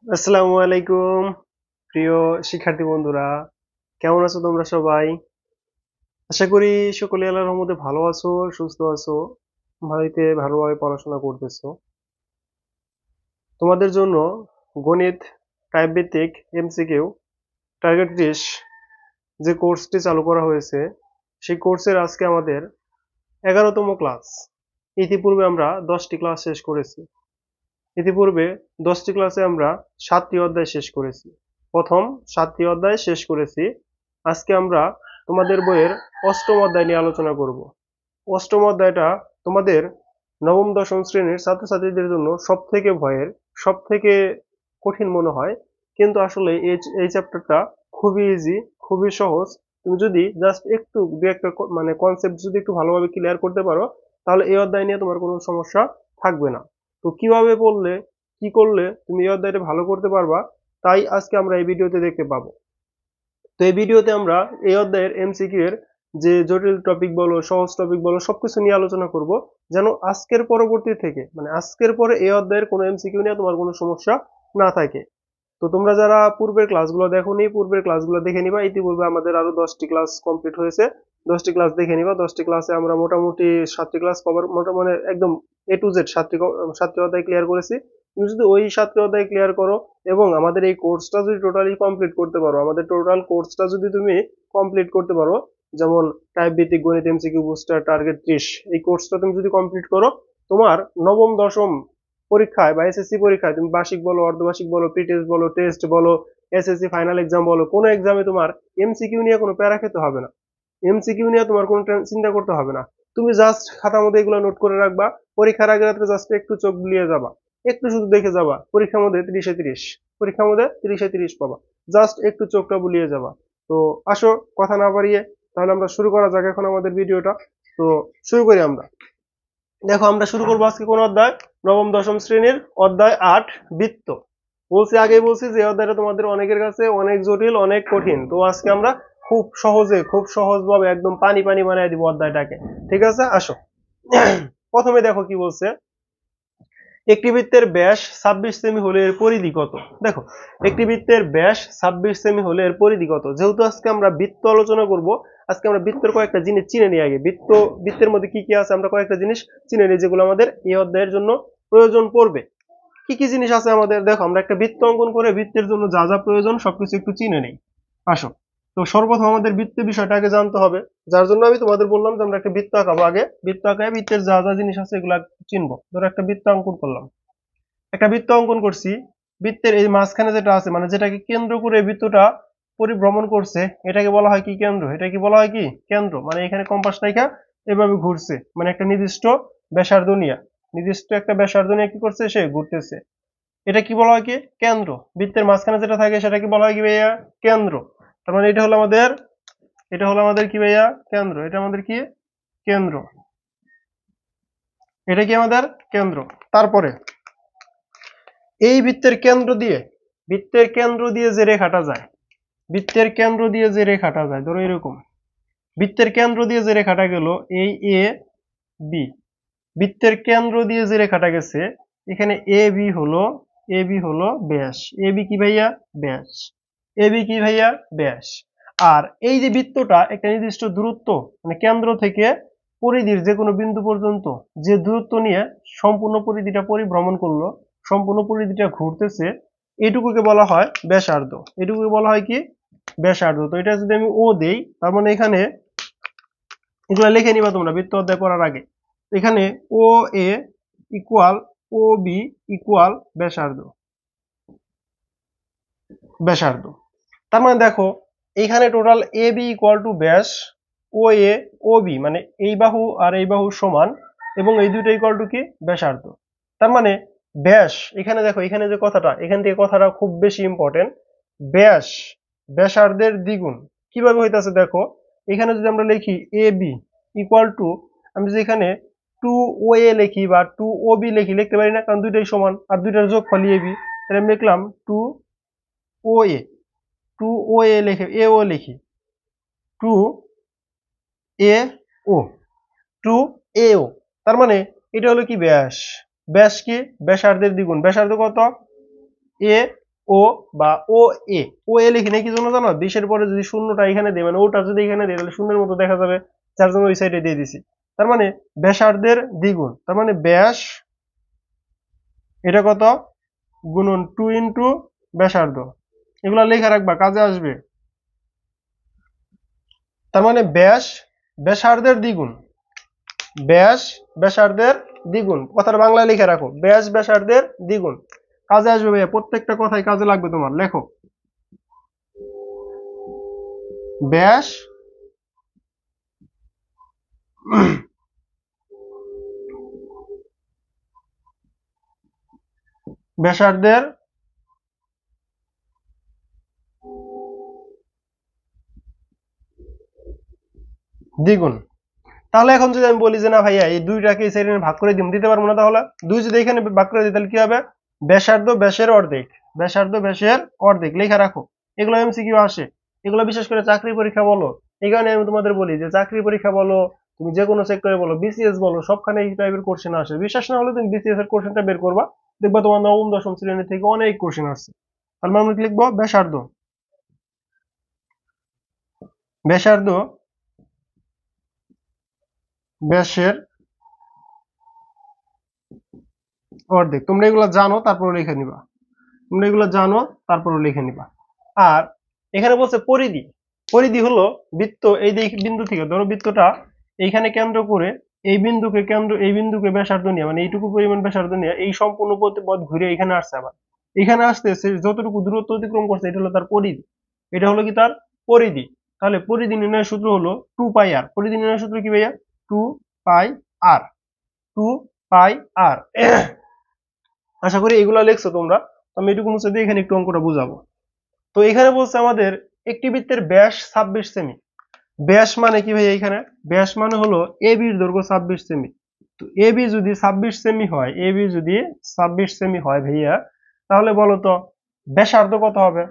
আসসালামু আলাইকুম প্রিয় শিক্ষার্থী বন্ধুরা, কেমন আছো তোমরা সবাই? আশা করি সকলে আল্লাহর রহমতে ভালো আছো, সুস্থ আছো, বাড়িতে ভালোভাবে পড়াশোনা করতেছো। তোমাদের জন্য গণিত টাইপ ভিত্তিক এমসিকিউ টার্গেট 30 যে কোর্সটি চালু করা হয়েছে, সেই কোর্সের আজকে আমাদের 11তম ক্লাস। ইতিপূর্বে আমরা 10টি ক্লাস শেষ করেছি। ইতিপূর্বে 10টি ক্লাসে আমরা 7টি অধ্যায় শেষ করেছি। প্রথম 7টি অধ্যায় শেষ করেছি। আজকে আমরা তোমাদের বইয়ের অষ্টম অধ্যায় নিয়ে আলোচনা করব। অষ্টম অধ্যায়টা তোমাদের নবম দশম শ্রেণীর ছাত্রছাত্রীদের জন্য সবথেকে ভয়ের, সবথেকে কঠিন মনে হয়, কিন্তু আসলে এই চ্যাপ্টারটা খুবই ইজি, খুবই সহজ। তুমি যদি জাস্ট একটু দু একটা মানে কনসেপ্ট যদি একটু ভালোভাবে ক্লিয়ার করতে পারো, তাহলে এই অধ্যায় নিয়ে তোমার কোনো সমস্যা থাকবে না। তো কিভাবে পড়লে, কি করলে তুমি এই অধ্যায়টা ভালো করতে পারবা, তাই আজকে আমরা এই ভিডিওতে দেখতে পাবো। তো এই ভিডিওতে আমরা এই অধ্যায়ের এমসিকিউ এর যে জটিল টপিক বলো, সহজ টপিক বলো, সবকিছু নিয়ে আলোচনা করব, যেন আজকের পরবর্তী থেকে মানে আজকের পরে এই অধ্যায়ের কোনো এমসিকিউ নিয়ে তোমার কোনো সমস্যা না থাকে। তো তোমরা যারা পূর্বের ক্লাসগুলো দেখোনি, পূর্বের ক্লাসগুলো দেখে নিবা। ইতিপূর্বে আমাদের আরো 10টি ক্লাস কমপ্লিট হয়েছে। 10টি ক্লাস দেখে নিবা। 10টি ক্লাসে আমরা মোটামুটি 7টি ক্লাস কভার, মোটামুটি একদম এ টু জেড 7টি অধ্যায় ক্লিয়ার করেছি। তুমি যদি ওই 7টি অধ্যায় ক্লিয়ার করো এবং আমাদের এই কোর্সটা যদি টোটালি কমপ্লিট করতে পারো, আমাদের টোটাল কোর্সটা যদি তুমি কমপ্লিট করতে পারো, যেমন টাইপ ভিত্তিক গণিত এমসিকিউ বুস্টার টার্গেট 30, এই কোর্সটা তুমি যদি কমপ্লিট করো, তোমার নবম দশম পরীক্ষায় বা এসএসসি পরীক্ষায় তুমি বার্ষিক বলো, অর্ধবার্ষিক বলো, প্রি টেস্ট বলো, টেস্ট বলো, এসএসসি ফাইনাল এক্সাম বলো, কোনো এক্সামে তোমার এমসিকিউ নিয়ে কোনো প্যারা খেতে হবে না। এমসিকিউ নিয়ে তোমার কোনো চিন্তা করতে হবে না। তুমি জাস্ট খাতার মধ্যে এগুলো নোট করে রাখবা। পরীক্ষার আগে রাত্রে জাস্ট একটু চোখ বুলিয়ে যাবা, একটু শুধু দেখে যাবা, পরীক্ষার মধ্যে 30-এ 30, পরীক্ষার মধ্যে 30-এ 30 পাবা। জাস্ট একটু চোখটা বুলিয়ে যাবা। তো আসো, কথা না বাড়িয়ে তাহলে আমরা শুরু করা যাক এখন আমাদের ভিডিওটা। তো শুরু করি আমরা। দেখো, আমরা শুরু করবো আজকে কোন অধ্যায়? নবম দশম শ্রেণীর অধ্যায় 8, বৃত্ত। বলছি, আগেই বলছি যে অধ্যায়টা তোমাদের অনেকের কাছে অনেক জটিল, অনেক কঠিন। তো আজকে আমরা খুব সহজে, খুব সহজ ভাবে একদম পানি পানি বানিয়ে দিব অধ্যায়টাকে। ঠিক আছে, আসো। প্রথমে দেখো কি বলছে। একটি বৃত্তের ব্যাস 26 সেমি হলে এর পরিধি কত? দেখো, একটি বৃত্তের ব্যাস 26 সেমি হলে এর পরিধি কত? যেহেতু আজকে আমরা বৃত্ত আলোচনা করব, আজকে আমরা বৃত্তের কয়েকটা জিনিস চিনে নিই আগে। বৃত্তের মধ্যে কি কি আছে আমরা কয়েকটা জিনিস চিনে নিই, যেগুলো আমাদের এই অধ্যায়ের জন্য প্রয়োজন পড়বে। কি কি জিনিস আছে আমাদের? দেখো, আমরা একটা বৃত্ত অঙ্কন করে বৃত্তের জন্য যা যা প্রয়োজন সবকিছু একটু চিনে নেই। আসো। তো সর্বপ্রথম আমাদের বৃত্তের বিষয়টা আগে জানতে হবে, যার জন্য আমি তোমাদের বললাম যে আমরা একটা বৃত্ত আঁকাবো। আগে বৃত্ত আঁকায় বৃত্তের যা যা জিনিস আছে এগুলো চিনবো। ধরো একটা বৃত্ত অঙ্কন করলাম, একটা বৃত্ত অঙ্কন করছি। বৃত্তের এই মাঝখানে যেটা আছে, মানে যেটাকে কেন্দ্র করে বৃত্তটা পরিভ্রমণ করছে, এটাকে বলা হয় কি? কেন্দ্র। এটা কি বলা হয়? কি? কেন্দ্র। মানে এখানে কম্পাস রেখা এভাবে ঘুরছে, মানে একটা নির্দিষ্ট ব্যাসার্ধ নিয়ে, নির্দিষ্ট একটা ব্যাসার্ধ নিয়ে কি করছে? সে ঘুরতেছে। এটা কি বলা হয়? কি? কেন্দ্র। বৃত্তের মাঝখানে যেটা থাকে সেটা কি বলা হয়? কি ভাইয়া? কেন্দ্র। তার মানে এটা হলো আমাদের কি ভাইয়া? কেন্দ্র। এটা আমাদের কি? কেন্দ্র। এটা কি আমাদের? কেন্দ্র। তারপরে এই বৃত্তের কেন্দ্র দিয়ে যে রেখাটা যায়, বৃত্তের কেন্দ্র দিয়ে যে রেখাটা যায়, ধরো এরকম। বৃত্তের কেন্দ্র দিয়ে যে রেখাটা গেল, এই এ বি, বৃত্তের কেন্দ্র দিয়ে যে রেখাটা গেছে, এখানে এ বি হলো ব্যাস। এ বি কি ভাইয়া? ব্যাস। এ বি কি ভাইয়া? ব্যাস। আর এই যে বৃত্তটা একটা নির্দিষ্ট দূরত্ব, মানে কেন্দ্র থেকে পরিধির যে কোনো বিন্দু পর্যন্ত যে দূরত্ব নিয়ে সম্পূর্ণ পরিধিটা পরিভ্রমণ করলো, সম্পূর্ণ পরিধিটা ঘুরতেছে, এটুকুকে বলা হয় ব্যাসার্ধ। এটুকুকে বলা হয় কি? ব্যাসার্ধ। তো এটা যদি আমি ও দেই, তার মানে এখানে এগুলা লিখে নিবা তোমরা বৃত্ত অধ্যায় করার আগে। এখানে O A equal O B equal ব্যাসার্ধ। ব্যাসার্ধ। তার মানে দেখো, এইখানে total A B equal to ব্যাস, ও এ ও বি মানে এই বাহু আর এই বাহু সমান, এবং এই দুটো ইকুয়াল টু কি? ব্যাসার্ধ। তার মানে ব্যাস, এখানে দেখো, এখানে যে কথাটা, এখান থেকে কথাটা খুব বেশি ইম্পর্টেন্ট। ব্যাস ব্যাসার্ধের দ্বিগুণ। কিভাবে হইতাছে দেখো, এখানে যদি আমরা লিখি এ বি ইকুয়াল টু, আমি যদি এখানে টু ও এ লিখি বা টু ও বি লিখি, লিখতে পারি না, কারণ দুইটাই সমান আর দুইটার যোগফল এ বি। তাহলে আমি লিখলাম টু ও এ, টু ও এ লিখে এ ও লিখি, টু এ ও, টু এ ও। তার মানে এটা হলো কি? ব্যাস। ব্যাস কি? ব্যাসার্ধের দ্বিগুণ। ব্যাসার্ধ কত? এ ও বা ও এ, ও এ লিখি না কি জন্য জানো? 20 এর পরে যদি শূন্যটা এখানে দিই, মানে ওটা যদি এখানে দিই তাহলে শূন্যের মতো দেখা যাবে, যার জন্য ওই সাইডে দিয়ে দিছি। তার মানে ব্যাসার্ধের দ্বিগুণ, তার মানে ব্যাস এটা কত গুণন 2 ইন্টু ব্যাসার্ধ, এগুলা লেখা রাখবা, কাজে আসবে। তার মানে ব্যাস ব্যাসার্ধের দ্বিগুণ, ব্যাস ব্যাসার্ধের দ্বিগুণ, কথাটা বাংলায় লিখে রাখো, ব্যাস ব্যাসার্ধের দ্বিগুণ। কাজে আসবে ভাইয়া, প্রত্যেকটা কথাই কাজে লাগবে তোমার, লেখো ব্যাস ব্যাসার্ধের দ্বিগুণ। তাহলে এখন যদি আমি বলি যে না ভাইয়া এই দুইটাকে এই সাইডে ভাগ করে দিতে পারবো না, তাহলে দুই যদি এখানে ভাগ করে দিই তাহলে কি হবে? ব্যাসার্ধ ব্যাসের অর্ধেক, ব্যাসার্ধ ব্যাসের অর্ধেক লেখা রাখো। এগুলো এমসিকিউ আসে, এগুলো বিশেষ করে চাকরি পরীক্ষা বলো, এই কারণে আমি তোমাদের বলি যে চাকরি পরীক্ষা বলো, তুমি যে কোনো সেক্টরে বলো, বিসিএস বলো, সবখানে এই টাইপের কোশ্চেন আসে। বিশ্বাস না হলে তুমি বিসিএস এর কোশ্চেনটা বের করবা, দেখবা তোমার নবম দশম শ্রেণী থেকে অনেক কোশ্চেন আসছে। তাহলে আমরা কি লিখবো? ব্যাসার্ধ, ব্যাসার্ধ ব্যাসের অর্ধেক। তোমরা এগুলো জানো, তারপরে লিখে নিবা, তোমরা এগুলো জানো তারপরে লিখে নিবা। আর এখানে বলছে পরিধি, পরিধি হলো বৃত্ত, এই বিন্দু থেকে ধরো বৃত্তটা এইখানে কেন্দ্র করে এই বিন্দুকে ব্যাসার্ধ নিয়ে, মানে এইটুকু পরিমাণ ব্যাসার্ধ নিয়ে এই সম্পূর্ণ পথ ঘুরে এখানে আসছে। আবার এখানে আসতে সে যতটুকু দূরত্ব অতিক্রম করছে এটা হলো তার পরিধি, এটা হলো কি তার পরিধি। তাহলে পরিধি নির্ণয়ের সূত্র হলো 2 পাই আর। পরিধি নির্ণয়ের সূত্র কি ভাইয়া? 2 পাই আর, 2 পাই আর। আশা করি এগুলা লিখছো তোমরা, আমি এটুকু মুছে দিয়ে এখানে একটু অঙ্কটা বুঝাবো। তো এখানে বলছে আমাদের একটি বৃত্তের ব্যাস 26 সেমি। ব্যাস মানে কি ভাই? এখানে ব্যাস মানে হলো এ বির দৈর্ঘ্য 26 সেমি। তো এ বি যদি 26 সেমি হয়, এ বি যদি 26 সেমি হয় ভাইয়া, তাহলে বলো তো ব্যাসার্ধ কত হবে?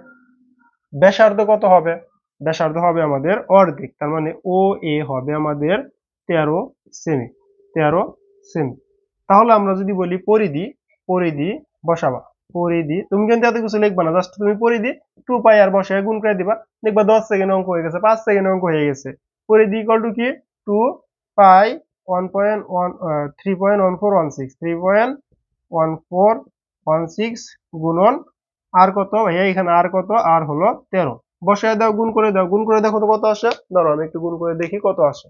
ব্যাসার্ধ কত হবে? ব্যাসার্ধ হবে আমাদের অর্ধেক, তার মানে ও এ হবে আমাদের 13 সেমি, 13 সেমি। তাহলে আমরা যদি বলি পরিধি, পরিধি বসাবা, পরিধি তুমি কিন্তু এত কিছু লিখবা না, জাস্ট তুমি পরিধি 2 পাই আর বসায় গুণ করে দিবা, দেখবা 10 সেকেন্ড অঙ্ক হয়ে গেছে, 5 সেকেন্ড অঙ্ক হয়ে গেছে। পরিধি ইকুয়াল টু কি? 2 পাই 1.1 3.1416, 3.1416 গুণন আর কত ভাইয়া? এখানে আর কত? আর হলো 13। বসায় দাও, গুণ করে দাও, গুণ করে দেখো তো কত আসে। ধরো আমি একটু গুণ করে দেখি কত আসে।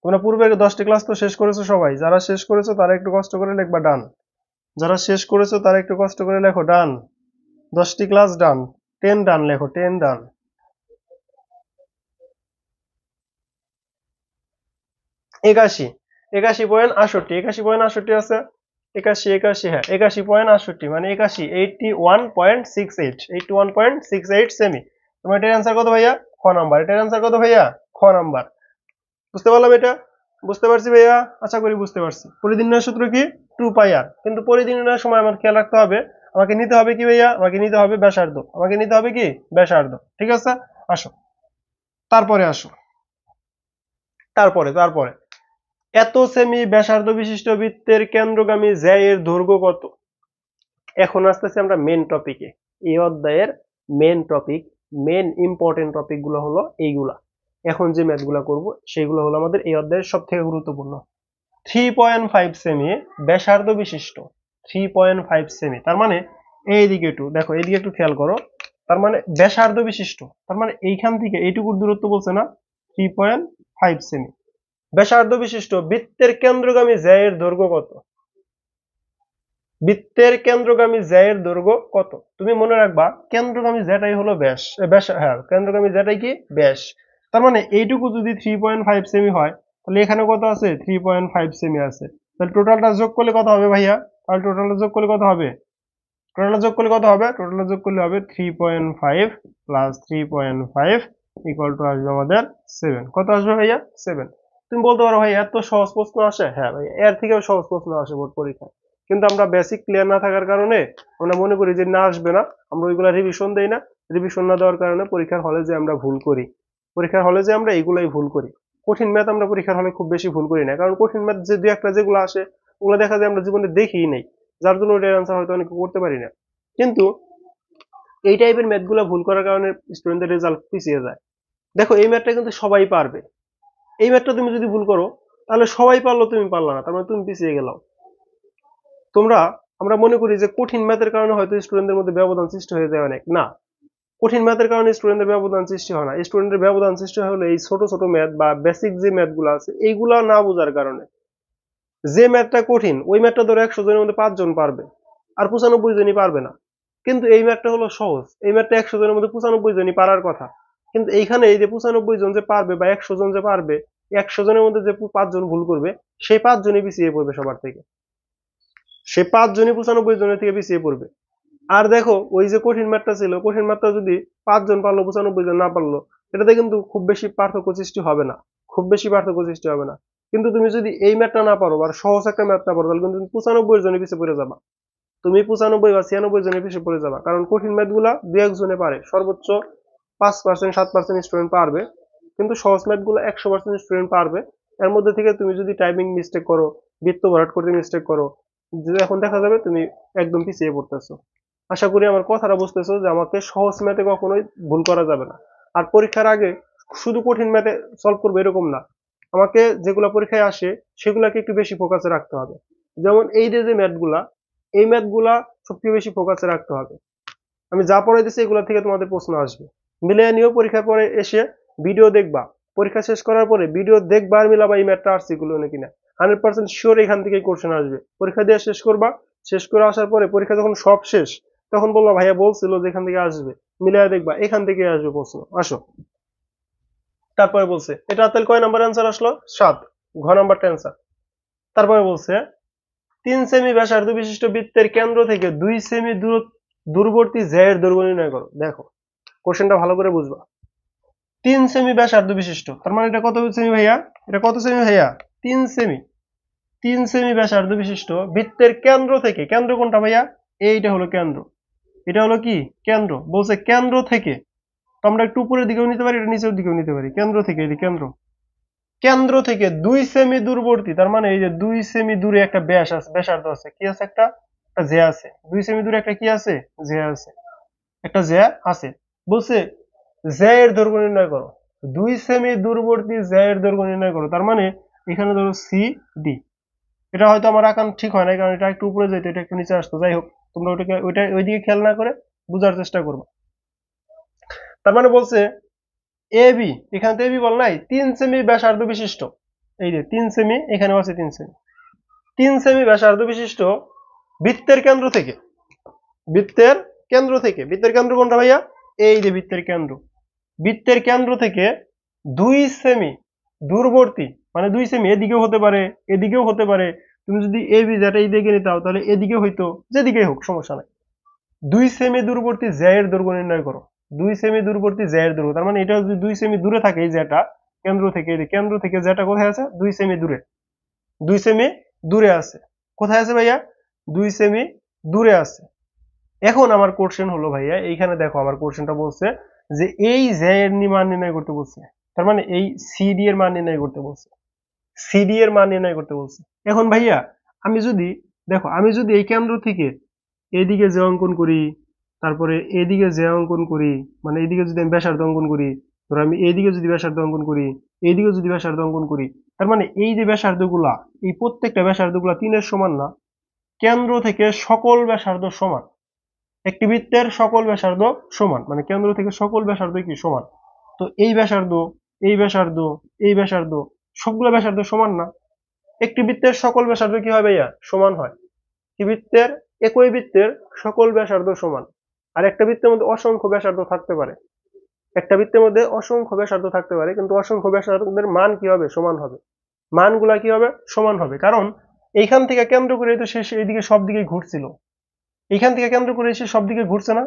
তোমরা পূর্বে 10টি ক্লাস তো শেষ করেছো সবাই, যারা শেষ করেছো তারা একটু কষ্ট করে লিখবা ডান, যারা শেষ করেছো তারা একটু কষ্ট করে লেখো ডান। 10টি ক্লাস ডান, 10 ডান লেখো, 10 ডান। 81, 81.68, 81.68 আছে, 81, 81, হ্যাঁ 81.68 মানে 81, 81.68, 81.68 সেমি। তোমার এটার অ্যান্সার কত ভাইয়া? খ নাম্বার। এটার অ্যান্সার কত ভাইয়া? খ নাম্বার। বুঝতে পারলাম এটা? বুঝতে পারছি ভাইয়া? আশা করি বুঝতে পারছি। পরিধি নির্ণয়ের সূত্র কি? 2 পাই আর। কিন্তু পরিধি নির্ণয়ের সময় আমার খেয়াল রাখতে হবে, আমাকে নিতে হবে কি ভাইয়া? আমাকে নিতে হবে ব্যাসার্ধ, আমাকে নিতে হবে কি? ব্যাসার্ধ। ঠিক আছে, আসো তারপরে আসো, তারপরে এত সেমি ব্যাসার্ধ বিশিষ্ট বৃত্তের কেন্দ্রগামী জ্যা এর দৈর্ঘ্য কত? এখন আসতেছি আমরা মেন টপিকে। এই অধ্যায়ের main topic, main important topic গুলো হলো এইগুলা। এখন যে ম্যাথ গুলা করবো সেগুলো হলো আমাদের এই অধ্যায়ের সব থেকে গুরুত্বপূর্ণ। 3.5 সেমি ব্যাসার্ধ বিশিষ্ট, 3.5 সেমি, তার মানে এইদিকে একটু দেখো, এইদিকে একটু খেয়াল করো, তার মানে ব্যাসার্ধ বিশিষ্ট, তার মানে এইখান থেকে এইটুকুর দূরত্ব বলছে না? 3.5 সেমি। ব্যাসার্ধ বিশিষ্ট বৃত্তের কেন্দ্রগামী জ্যা এর দৈর্ঘ্য কত? বৃত্তের কেন্দ্রগামী জ্যা এর দৈর্ঘ্য কত? তুমি মনে রাখবা কেন্দ্রগামী জ্যাটাই হলো ব্যাস, হ্যাঁ কেন্দ্রগামী জ্যাটাই কি? ব্যাস। তার মানে এইটুকু যদি 3.5 সেমি হয়, তাহলে এখানে কত আছে? 3.5 সেমি আছে। তাহলে টোটালটা যোগ করলে কত হবে ভাইয়া? তাহলে টোটালটা যোগ করলে কত হবে? টোটালটা যোগ করলে কত হবে? টোটালটা যোগ করলে হবে 3.5 প্লাস 3.5 ইকুয়াল টু আসবে আমাদের 7। কত আসবে ভাইয়া? 7। তুমি বলতে পারো ভাই এত সহজ প্রশ্ন আসে? হ্যাঁ ভাই, এর থেকেও সহজ প্রশ্ন আসে বোর্ড পরীক্ষায়, কিন্তু আমরা বেসিক ক্লিয়ার না থাকার কারণে আমরা মনে করি যে না আসবে না, আমরা ওইগুলা রিভিশন দেই না। রিভিশন না দেওয়ার কারণে পরীক্ষার হলে যে আমরা ভুল করি, পরীক্ষার হলে যে আমরা এগুলাই ভুল করি। কঠিন ম্যাথ আমরা পরীক্ষার হলে খুব বেশি ভুল করি না, কারণ কঠিন ম্যাথ যে দুই একটা যেগুলো আসে ওগুলো দেখা যায় আমরা জীবনে দেখিই নাই। যার জন্য এটার অ্যান্সার হয়তো অনেকে করতে পারি না। কিন্তু এই টাইপের ম্যাথগুলো ভুল করার কারণে স্টুডেন্টদের রেজাল্ট পিছিয়ে যায়। দেখো এই ম্যাথটা কিন্তু সবাই পারবে, এই ম্যাথটা তুমি যদি ভুল করো তাহলে সবাই পারলো, তুমি পারলা না, তার মানে তুমি পিছিয়ে গেলাও। তোমরা আমরা মনে করি যে কঠিন ম্যাথের কারণে হয়তো স্টুডেন্টদের মধ্যে ব্যবধান সৃষ্টি হয়ে যায় অনেক, না, কঠিন ম্যাথের কারণে স্টুডেন্টদের ব্যবধান সৃষ্টি হয় না। স্টুডেন্টের ব্যবধান সৃষ্টি হলো এই ছোট ছোট ম্যাথ বা বেসিক যে ম্যাথগুলো আছে এইগুলা না বোঝার কারণে। যে ম্যাথটা কঠিন ওই ম্যাথটা ধরো 100 জনের মধ্যে 5 জন পারবে আর 95 জনই পারবে না। কিন্তু এই ম্যাথটা হলো সহজ, এই ম্যাথটা 100 জনের মধ্যে 95 জনই পারার কথা। কিন্তু এইখানে এই যে 95 জন যে পারবে বা 100 জন যে পারবে, 100 জনের মধ্যে যে 5 জন ভুল করবে সেই 5 জনই পিছিয়ে পড়বে সবার থেকে, সে 5 জনই 95 জনের থেকে পিছিয়ে পড়বে। আর দেখো ওই যে কঠিন ম্যাথটা ছিল, কঠিন ম্যাথটা যদি 5 জন পারলো 95 জন না পারলো, এটাতে কিন্তু খুব বেশি পার্থক্য সৃষ্টি হবে না, খুব বেশি পার্থক্য সৃষ্টি হবে না। কিন্তু তুমি যদি এই ম্যাথটা না পারো আর সহজ একটা ম্যাথ না পারো তাহলে কিন্তু তুমি 95 জনের পিছিয়ে পড়ে যাবা, তুমি 95 বা 96 জনের পিছিয়ে পড়ে যাবা। কারণ কঠিন ম্যাথগুলা 2-1 জনে পারে, সর্বোচ্চ 5% 7% স্টুডেন্ট পারবে, কিন্তু সহজ ম্যাথগুলো 100% স্টুডেন্ট পারবে। এর মধ্যে থেকে তুমি যদি টাইপিং মিস্টেক করো, বৃত্ত ভরাট করতে মিস্টেক করো, এখন দেখা যাবে তুমি একদম পিছিয়ে পড়তেছো। আশা করি আমার কথাটা বুঝতেছো যে আমাকে সহজ ম্যাথে কখনোই ভুল করা যাবে না। আর পরীক্ষার আগে শুধু কঠিন ম্যাথে সলভ করবো এরকম না, আমাকে যেগুলো পরীক্ষায় আসে সেগুলোকে একটু বেশি ফোকাসে রাখতে হবে। যেমন এই যে ম্যাথগুলা, এই ম্যাথগুলা সবচেয়ে বেশি ফোকাসে রাখতে হবে। আমি যা পড়াইতেছি এগুলো থেকে তোমাদের প্রশ্ন আসবে, মিলিয়ে নিও। পরীক্ষার পরে এসে ভিডিও দেখবা, পরীক্ষা শেষ করার পরে ভিডিও দেখবা আর মিলাবা এই ম্যাথটা আসছে এগুলো কিনা। 100% শিওর এখান থেকেই কোশ্চেন আসবে। পরীক্ষা দিয়ে শেষ করবা, শেষ করে আসার পরে পরীক্ষা যখন সব শেষ তখন বলবা ভাইয়া বলছিল যে এখান থেকে আসবে, মিলিয়ে দেখবা এখান থেকে আসবে প্রশ্ন। আসো, তারপরে বলছে এটা তাহলে কয় নাম্বার অ্যান্সার আসলো? 7, ঘ নাম্বারটা অ্যান্সার। তারপরে বলছে 3 সেমি ব্যাসার্ধ বিশিষ্ট বৃত্তের কেন্দ্র থেকে 2 সেমি দূরবর্তী জ্যা এর দৈর্ঘ্য নির্ণয় করো। দেখো কোশ্চেনটা ভালো করে বুঝবা। 3 সেমি ব্যাসার্ধ বিশিষ্ট, তার মানে এটা কত সেমি ভাইয়া? এটা কত সেমি ভাইয়া? 3 সেমি। 3 সেমি ব্যাসার্ধ বিশিষ্ট বৃত্তের কেন্দ্র থেকে, কেন্দ্র কোনটা ভাইয়া? এইটা হলো কেন্দ্র, এটা হলো কি কেন্দ্র। বলছে কেন্দ্র থেকে, তো আমরা একটু উপরের দিকেও নিতে পারি, এটা নিচের দিকেও নিতে পারি। কেন্দ্র থেকে, এই কেন্দ্র, কেন্দ্র থেকে 2 সেমি দূরবর্তী, তার মানে এই যে 2 সেমি দূরে একটা ব্যাসার্ধ আছে, কি আছে? একটা জ্যা আছে। 2 সেমি দূরে একটা কি আছে? জ্যা আছে, একটা জ্যা আছে। বলছে জ্যা এর দৈর্ঘ্য নির্ণয় করো। 2 সেমি দূরবর্তী জ্যা এর দৈর্ঘ্য নির্ণয় করো, তার মানে এখানে ধরো সি ডি। এটা হয়তো আমার আঁকান ঠিক হয় না, কারণ এটা একটু উপরে যেত, এটা একটু নিচে আসতো। যাই হোক, তোমরা ওইদিকে খেয়াল না করে বোঝার চেষ্টা করবে। তার মানে বলছে এ বি, এখানে তো এ বি বল নাই, 3 সেমি ব্যাসার্ধ বিশিষ্ট, এই যে 3 সেমি, এখানেও আছে 3 সেমি, 3 সেমি ব্যাসার্ধ বিশিষ্ট বৃত্তের কেন্দ্র থেকে, বৃত্তের কেন্দ্র থেকে, বৃত্তের কেন্দ্র কোনটা ভাইয়া? এই যে বৃত্তের কেন্দ্র, বৃত্তের কেন্দ্র থেকে 2 সেমি দূরবর্তী, মানে 2 সেমি এদিকেও হতে পারে এদিকেও হতে পারে। তুমি যদি এ বি যেটা এই দিকে নিতাও তাহলে এদিকে হইতো, যেদিকেই হোক সমস্যা নাই। 2 সেমি দূরবর্তী জ্যা এর দৈর্ঘ্য নির্ণয় করো। 2 সেমি দূরবর্তী জ্যা এর দৈর্ঘ্য, তার মানে এটা যদি 2 সেমি দূরে থাকে এই জ্যাটা কেন্দ্র থেকে, এই কেন্দ্র থেকে জ্যাটা কোথায় আছে? 2 সেমি দূরে, 2 সেমি দূরে আছে। কোথায় আছে ভাইয়া? 2 সেমি দূরে আছে। এখন আমার কোশ্চেন হলো ভাইয়া, এইখানে দেখো আমার কোশ্চেনটা বলছে যে এই জ্যা এর মান নির্ণয় করতে বলছে, তার মানে এই সিডি এর মান নির্ণয় করতে বলছে, সিডি এর মান নির্ণয় করতে বলছে। এখন ভাইয়া আমি যদি, দেখো আমি যদি এই কেন্দ্র থেকে এদিকে যে অঙ্কন করি, তারপরে এদিকে যে অঙ্কন করি, মানে এইদিকে যদি আমি ব্যাসার্ধ অঙ্কন করি, ধরো আমি এইদিকে যদি ব্যাসার্ধ অঙ্কন করি, এইদিকে যদি ব্যাসার্ধ অঙ্কন করি, তার মানে এই যে ব্যাসার্ধ গুলা, এই প্রত্যেকটা ব্যাসার্ধ গুলা 3-এর সমান না? কেন্দ্র থেকে সকল ব্যাসার্ধ সমান, একটি বৃত্তের সকল ব্যাসার্ধ সমান, মানে কেন্দ্র থেকে সকল ব্যাসার্ধ কি সমান। তো এই ব্যাসার্ধ, এই ব্যাসার্ধ, এই ব্যাসার্ধ, সবগুলো ব্যাসার্ধ সমান না? একটি বৃত্তের সকল ব্যাসার্ধ কি হয় ভাইয়া? সমান হয়। একটি বৃত্তের, একই বৃত্তের সকল ব্যাসার্ধ সমান। আর একটা বৃত্তের মধ্যে অসংখ্য ব্যাসার্ধ থাকতে পারে, একটা বৃত্তের মধ্যে অসংখ্য ব্যাসার্ধ থাকতে পারে, কিন্তু অসংখ্য ব্যাসার্ধের মান কি হবে? সমান হবে। মানগুলা কি হবে? সমান হবে। কারণ এইখান থেকে কেন্দ্র করে তো শেষ এইদিকে সব দিকে ঘুরছিল, এইখান থেকে কেন্দ্র করে এসে সব দিকে ঘুরছে না?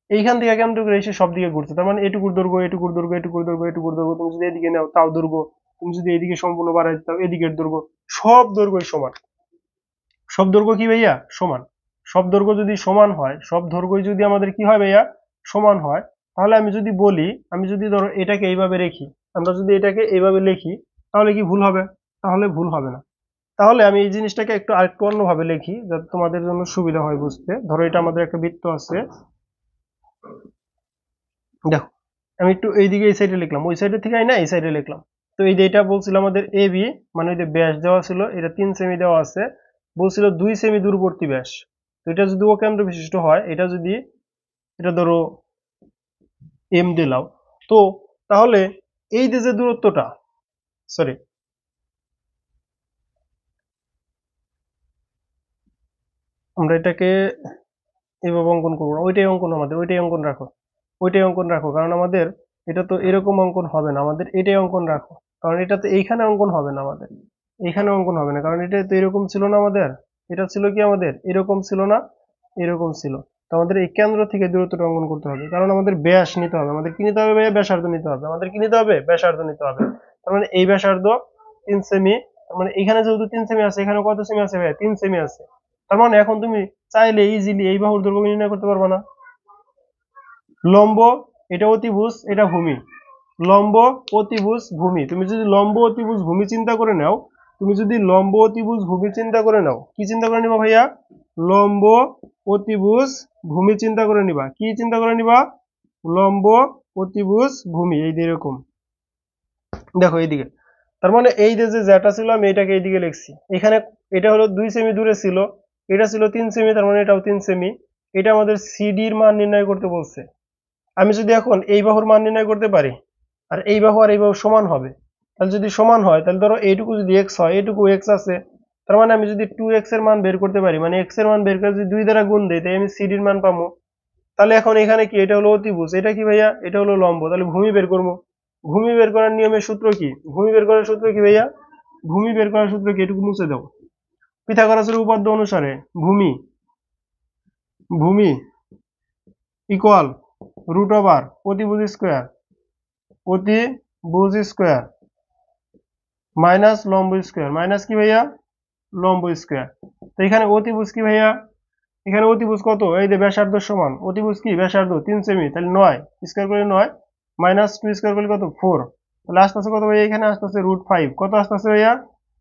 এইখান থেকে কেন্দ্র করে এসে সব দিকে ঘুরছে, তার মানে এটুকুর দৈর্ঘ্য, এটুকুর দৈর্ঘ্য, এটুকুর দৈর্ঘ্য, এটুকুর দৈর্ঘ্য, তুমি যদি এদিকে নাও তাও দৈর্ঘ্য, তুমি যদি এদিকে সম্পূর্ণ বাড়াই দাও এদিকের দৈর্ঘ্য, সব দৈর্ঘ্যই সমান। সব দৈর্ঘ্য কি ভাইয়া? সমান। সব দৈর্ঘ্য যদি সমান হয়, সব দৈর্ঘ্যই যদি আমাদের কি হয় ভাইয়া? সমান হয়, তাহলে আমি যদি বলি, আমি যদি ধরো এটাকে এইভাবে রেখি, আমরা যদি এটাকে এইভাবে লিখি তাহলে কি ভুল হবে? তাহলে ভুল হবে না। তাহলে আমি এই জিনিসটাকে একটু আরেকটু অন্যভাবে লিখি যাতে তোমাদের জন্য সুবিধা হয় বুঝতে। ধরো এটা আমাদের একটা বৃত্ত আছে, দেখো আমি একটু এইদিকে এই সাইডে লিখলাম, ওই সাইডে থেকে না এই সাইডে লিখলাম। তো এই যে এটা বলছিল আমাদের এ বি, মানে ওই যে ব্যাস দেওয়া ছিল, এটা 3 সেমি দেওয়া আছে, বলছিল 2 সেমি দূরবর্তী ব্যাস। তো এটা যদি ও কেন্দ্র বিশিষ্ট হয়, এটা যদি এটা ধরো এম দিলাম, তো তাহলে এই যে দূরত্বটা, সরি আমরা এটাকে এভাবে অঙ্কন করবো না, ওইটাই অঙ্কন, আমাদের ওইটাই অঙ্কন রাখো, ওইটাই অঙ্কন রাখো, কারণ আমাদের এটা তো এরকম অঙ্কন হবে না, আমাদের এটাই অঙ্কন রাখো। কারণ এটা তো এইখানে অঙ্কন হবে না আমাদের, এইখানে অঙ্কন হবে না, কারণ এটা তো এরকম ছিল না আমাদের, এটা ছিল কি আমাদের এরকম ছিল না, এরকম ছিল। তো আমাদের এই কেন্দ্র থেকে দূরত্বটা অঙ্কন করতে হবে, কারণ আমাদের ব্যাস নিতে হবে, আমাদের কি নিতে হবে ভাইয়া, ব্যাসার্ধ নিতে হবে, আমাদের কি নিতে হবে, ব্যাসার্ধ নিতে হবে। তার মানে এই ব্যাসার্ধ 3 সেমি, তার মানে এখানে যেহেতু 3 সেমি আছে, এখানে কত সেমি আছে ভাইয়া, 3 সেমি আছে। তার মানে এখন তুমি চাইলে ইজিলি এই বাহুর দৈর্ঘ্য নির্ণয় করতে পারবে না। লম্ব, এটা অতিভুজ, এটা ভূমি, লম্ব অতিভুজ ভূমি, তুমি যদি লম্ব অতিভুজ ভূমি চিন্তা করে নাও, তুমি যদি লম্ব অতিভুজ ভূমি চিন্তা করে নাও, কি চিন্তা করে নিবা ভাইয়া, লম্ব অতিভুজ ভূমি চিন্তা করে নিবা, কি চিন্তা করে নিবা, লম্ব অতিভুজ ভূমি, এই যে এরকম, দেখো এইদিকে। তার মানে এই যে যেটা ছিল আমি এটাকে এইদিকে লিখছি, এখানে এটা হলো 2 সেমি দূরে ছিল, এটা ছিল 3 সেমি, তার মানে এটাও 3 সেমি। এটা আমাদের সিডির মান নির্ণয় করতে বলছে। আমি যদি এখন এই বাহুর মান নির্ণয় করতে পারি, আর এই বাহু আর এই বাহু সমান হবে, তাহলে যদি সমান হয়, তাহলে ধরো এইটুকু যদি এক্স হয়, এইটুকু এক্স আছে, তার মানে আমি যদি 2x এর মান বের করতে পারি, মানে এক্স এর মান বের করে যদি 2 দ্বারা গুণ দেই, তাই আমি সিডির মান পাবো। তাহলে এখন এখানে কি, এটা হলো অতিভুজ, এটা কি ভাইয়া, এটা হলো লম্ব, তাহলে ভূমি বের করবো। ভূমি বের করার নিয়মের সূত্র কি, ভূমি বের করার সূত্র কি ভাইয়া, ভূমি বের করার সূত্র কি, এটুকু মুছে দাও। পিথাগোরাসের উপপাদ্য অনুসারে ভূমি, ভূমি ইকুয়াল রুট ওভার অতিভুজ স্কোয়ার, অতিভুজ স্কোয়ার মাইনাস লম্ব স্কোয়ার, মাইনাস কি ভাইয়া, লম্ব স্কোয়ার। তো এখানে অতিভুজ কি ভাইয়া, এখানে অতিভুজ কত, এই যে ব্যাসার্ধ সমান অতিভুজ কি ব্যাসার্ধ 3 সেমি, তাহলে 9 স্কোয়ার করলে 9, মাইনাস 2 স্কোয়ার করলে কত 4, তাহলে আসতেছে কত ভাইয়া, এখানে আসতেছে √5, কত আসতেছে ভাইয়া,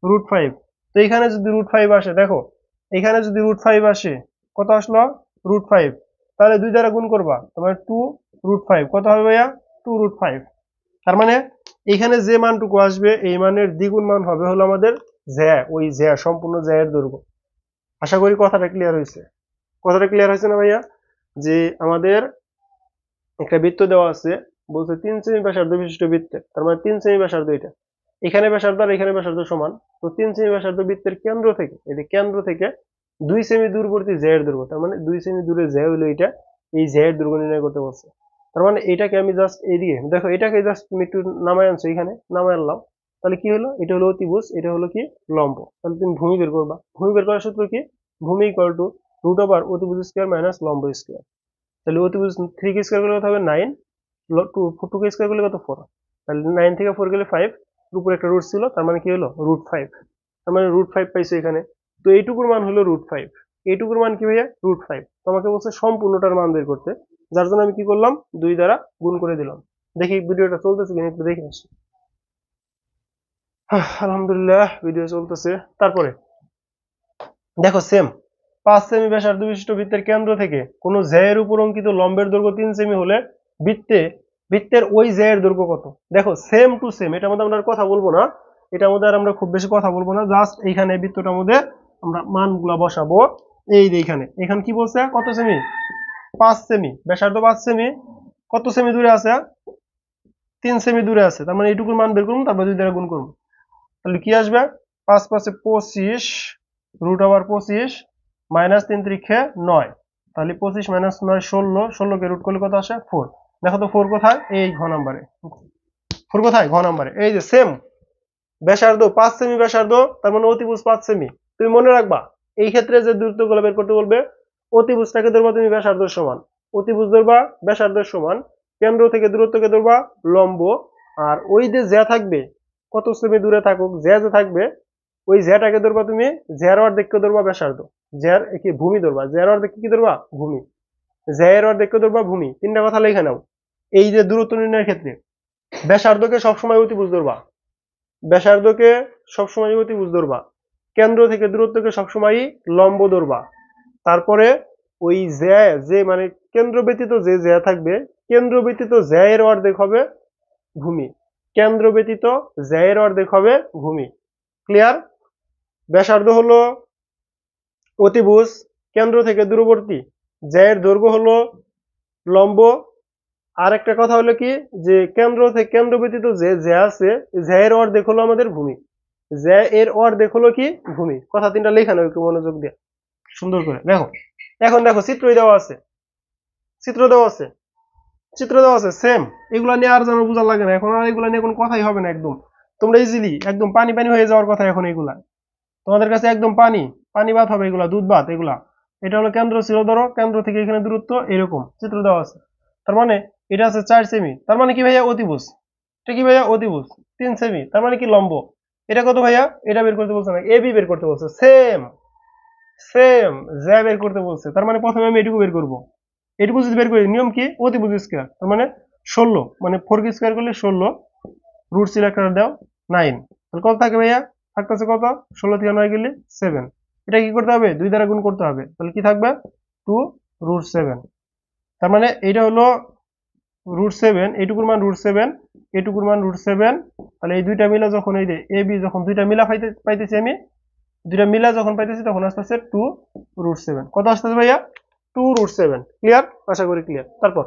√5। তো এখানে যদি √5 আসে, দেখো এখানে যদি √5 আসে, কত আসলো, √5, তাহলে 2 দ্বারা গুণ করবা, তোমার 2√5, কত হবে ভাইয়া, 2√5। তার মানে এখানে যে মানটুকু আসবে, এই মানের দ্বিগুণ মান হবে হলো আমাদের জ্যা, ওই জ্যা সম্পূর্ণ জ্যায়ের দৈর্ঘ্য। আশা করি কথাটা ক্লিয়ার হয়েছে, কথাটা ক্লিয়ার হয়েছে না ভাইয়া, যে আমাদের একটা বৃত্ত দেওয়া আছে, বলছে 3 সেমি ব্যাসার্ধ বিশিষ্ট বৃত্তের, তার মানে 3 সেমি ব্যাসার্ধ, এটা এখানে ব্যাসার্ধ আর এখানে ব্যাসার্ধ সমান, তো 3 সেমি ব্যাসার্ধ বৃত্তের কেন্দ্র থেকে, এটা কেন্দ্র থেকে 2 সেমি দূরবর্তী জ্যায়ের দৈর্ঘ্য, তার মানে 2 সেমি দূরে জ্যা হলো এটা, এই জ্যায়ের দৈর্ঘ্য নির্ণয় করতে বলছে। তার মানে এটাকে আমি জাস্ট এইদিকে দেখো, এটাকে জাস্ট তুমি একটু নামায় আনছো, এখানে নামায় আনলাম, তাহলে কি হলো, এটা হলো অতিভুজ, এটা হলো কি লম্ব, তাহলে তুমি ভূমি বের করবা, ভূমি বের করার সূত্র কি, ভূমি ইকুয়াল টু রুট ওভার অতিভুজ স্কোয়ার মাইনাস লম্ব স্কোয়ার। তাহলে অতিভুজ 3 কে স্কোয়ার করলে কত হবে 9, 2 কে স্কোয়ার করলে কত 4, তাহলে 9 থেকে 4 গেলে 5, উপরে একটা রুট ছিল, তার মানে কি হলো √5, তার মানে √5 পাইছো এখানে। তো এইটুকুর মান হলো √5, এইটুকুর মান কি ভাইয়া, √5। তোমাকে বলছে সম্পূর্ণটার মান বের করতে, যার জন্য আমি কি করলাম, 2 দ্বারা গুণ করে দিলাম। দেখি ভিডিওটা চলতেছে কিনা একটু দেখে আসি। আলহামদুলিল্লাহ ভিডিও চলতেছে। তারপরে দেখো সেম 5 সেমি ব্যাসার্ধ বিশিষ্ট বৃত্তের কেন্দ্র থেকে কোন জ্যায়ের উপর অঙ্কিত লম্বের দৈর্ঘ্য 3 সেমি হলে বৃত্তের ওই জ্যায়ের দৈর্ঘ্য কত। দেখো সেম টু সেম, এটার মধ্যে আমরা কথা বলবো না, এটার মধ্যে আর আমরা খুব বেশি কথা বলবো না, জাস্ট এইখানে বৃত্তটার মধ্যে আমরা মানগুলা বসাবো। এই যে এখানে কি বলছে, কত সেমি, 5 সেমি ব্যাসার্ধ, 5 সেমি, কত সেমি দূরে আছে, 3 সেমি দূরে আছে, তার মানে এইটুকুর মান বের করবো, তারপর 2 দ্বারা গুণ করবো, তাহলে কি আসবে, 5 5 25, রুট ওভার 25 মাইনাস 3 3 9, তাহলে 25 মাইনাস 9 16, 16 কে রুট করলে কত আসে 4। দেখো তো 4 কোথায়, এই ঘ নাম্বারে, 4 কোথায়, ঘ নাম্বারে, এই যে সেম ব্যাসার্ধ 5 সেমি ব্যাসার্ধ, তার মানে অতিভুজ 5 সেমি। তুমি মনে রাখবা এই ক্ষেত্রে যে দূরত্বগুলো বের করতে বলবে, অতিভুজটাকে ধরবা তুমি ব্যাসার্ধের সমান, অতিভুজ ধরবা ব্যাসার্ধের সমান, কেন্দ্র থেকে দূরত্বকে ধরবা লম্ব, আর ওই যে জ্যা থাকবে, কত সেমি দূরে থাকুক জ্যা যে থাকবে, ওই জ্যাটাকে ধরবা তুমি, জ্যার অর্ধেককে ধরবা ব্যাসার্ধ, জ্যার কি ভূমি ধরবা, জ্যার অর্ধেক কি ধরবা ভূমি, জ্যায়ের অর্ধেককে ধরবা ভূমি, তিনটা কথা লেখা নাও। এই যে দূরত্ব নির্ণয়ের ক্ষেত্রে ব্যাসার্ধকে সবসময় অতিভুজ ধরবা, ব্যাসার্ধকে সবসময় অতিভুজ ধরবা, কেন্দ্র থেকে দূরত্বকে সবসময় লম্ব ধরবা। তারপরে ওই যে মানে কেন্দ্র ব্যতীত যে থাকবে, কেন্দ্র ব্যতীত এর অর্ধেক হবে ভূমি, কেন্দ্র ব্যতীত এর অর্ধেক হবে ভূমি। ক্লিয়ার? ব্যাসার্ধ হলো অতিভুজ, কেন্দ্র থেকে দূরবর্তী, এর দৈর্ঘ্য হলো লম্ব। আর একটা কথা হলো কি, যে কেন্দ্র ব্যতীত যে আছে, এর অর্ধেক হলো আমাদের ভূমি, এর অর্ধেক হলো কি ভূমি। কথা তিনটা লেখা নাও একটু মনোযোগ দিয়ে সুন্দর করে দেখো। এখন দেখো চিত্রই দেওয়া আছে, চিত্র দেওয়া আছে, চিত্র দেওয়া আছে সেম। এগুলা নিয়ে আর যেন বোঝা লাগে না, এখন আর এগুলা নিয়ে কোনো কথাই হবে না। একদম তোমরা ইজিলি একদম পানি পানি হয়ে যাওয়ার কথা এখন এগুলা তোমাদের কাছে একদম পানি পানি ভাত হবে, এগুলা দুধ ভাত এগুলা। এটা হলো কেন্দ্র ছিল, ধরো কেন্দ্র থেকে এখানে দূরত্ব এরকম চিত্র দেওয়া আছে। তার মানে এটা আছে 4 সেমি, তার মানে কি ভাইয়া অতিভুজ। এটা কি ভাইয়া অতিভুজ 3 সেমি, তার মানে কি লম্ব। এটা কত ভাইয়া? এটা বের করতে বলছে না, এবি বের করতে বলছে। সেম সেম যা বের করতে বলছে, তার মানে প্রথমে আমি এটুকু বের করব। এটুকু যদি বের করি, নিয়ম কি অতিভুজ স্কয়ার, তার মানে 16, মানে 4 কে স্কয়ার করলে 16, রুট সিলেক্টর দাও 9, তাহলে কত থাকে ভাইয়া? থাকতেছে কত? 16 থেকে 9 গেলে 7। এটা কি করতে হবে? 2 দ্বারা গুণ করতে হবে, তাহলে কি থাকবে? 2 রুট 7। তার মানে এটা হলো রুট 7, এইটুকুর মান রুট 7, এইটুকুর মান রুট 7। তাহলে এই দুইটা মিলা যখন এই যে এ বি যখন দুইটা মিলা পাইতেছি আমি, দুইটা মিলা যখন পাইতেছি তখন আসতেছে 2 রুট 7। কত আসতেছে ভাইয়া? 2 রুট 7। ক্লিয়ার? আশা করি ক্লিয়ার। তারপর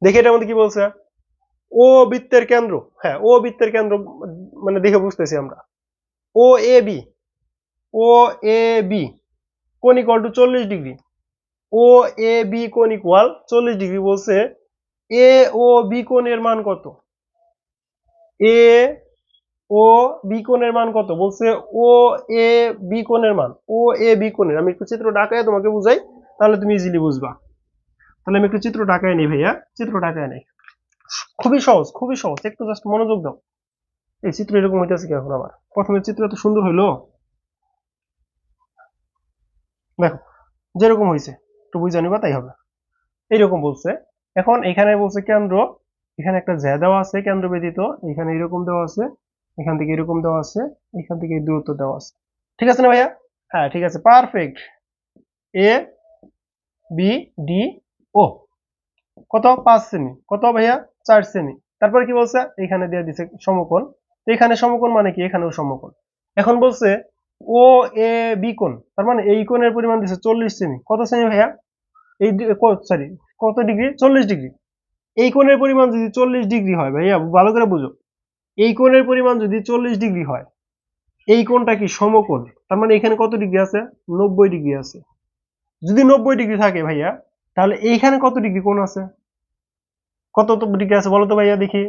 দেখি এটার মধ্যে কি বলছে। ও বৃত্তের কেন্দ্র, হ্যাঁ ও বৃত্তের কেন্দ্র মানে দেখে বুঝতেছি আমরা। O A B, O A B কোণ equal to 40 degree. O A B কোণ ইকুয়াল 40 ডিগ্রি বলছে। এ ও বি কোণের মান কত? এ ও বি কোণের মান কত বলছে? ও এ বি কোণের মান, ও এ বি কোণের, আমি একটু চিত্র ডাকায় তোমাকে বুঝাই, তাহলে তুমি ইজিলি বুঝবা। তাহলে আমি একটু চিত্র ডাকায় নেই ভাইয়া, চিত্র ডাকায় নেই। খুবই সহজ, খুবই সহজ, একটু জাস্ট মনোযোগ দাও। এই চিত্র এরকম হইতেছে কি এখন আবার? প্রথমে চিত্র এত সুন্দর হইলো, দেখো যেরকম হয়েছে একটু বুঝে নিবা তাই হবে। এইরকম বলছে। এখন এখানে বলছে কেন্দ্র, এখানে একটা জ্যা দেওয়া আছে কেন্দ্র ব্যতীত, এখানে এরকম দেওয়া আছে, এখান থেকে এরকম দেওয়া আছে, এখান থেকে এই দূরত্ব দেওয়া আছে। ঠিক আছে না ভাইয়া? হ্যাঁ ঠিক আছে, পারফেক্ট। এ বি ডি ও কত? 5 সেমি। কত ভাইয়া? 4 সেমি। তারপরে কি বলছে? এখানে দিয়ে দিছে সমকোণ। এখানে সমকোণ মানে কি? এখানেও সমকোণ। এখন বলছে ও এ বি কোণ, তার মানে এই কোণের পরিমাণ দিছে 40 সেমি। কত সেমি ভাইয়া? এই সরি কত ডিগ্রি? 40 ডিগ্রি। এই কোণের পরিমাণ যদি 40 ডিগ্রি হয় ভাইয়া, ভালো করে বুঝো, এই কোণের পরিমাণ যদি 40 ডিগ্রি হয়, এই কোণটা কি সমকোণ, তার মানে এখানে কত ডিগ্রি আছে? 90 ডিগ্রি আছে। যদি 90 ডিগ্রি থাকে ভাইয়া, তাহলে এইখানে কত ডিগ্রি কোণ আছে? কত ডিগ্রি আছে বলো তো ভাইয়া দেখি।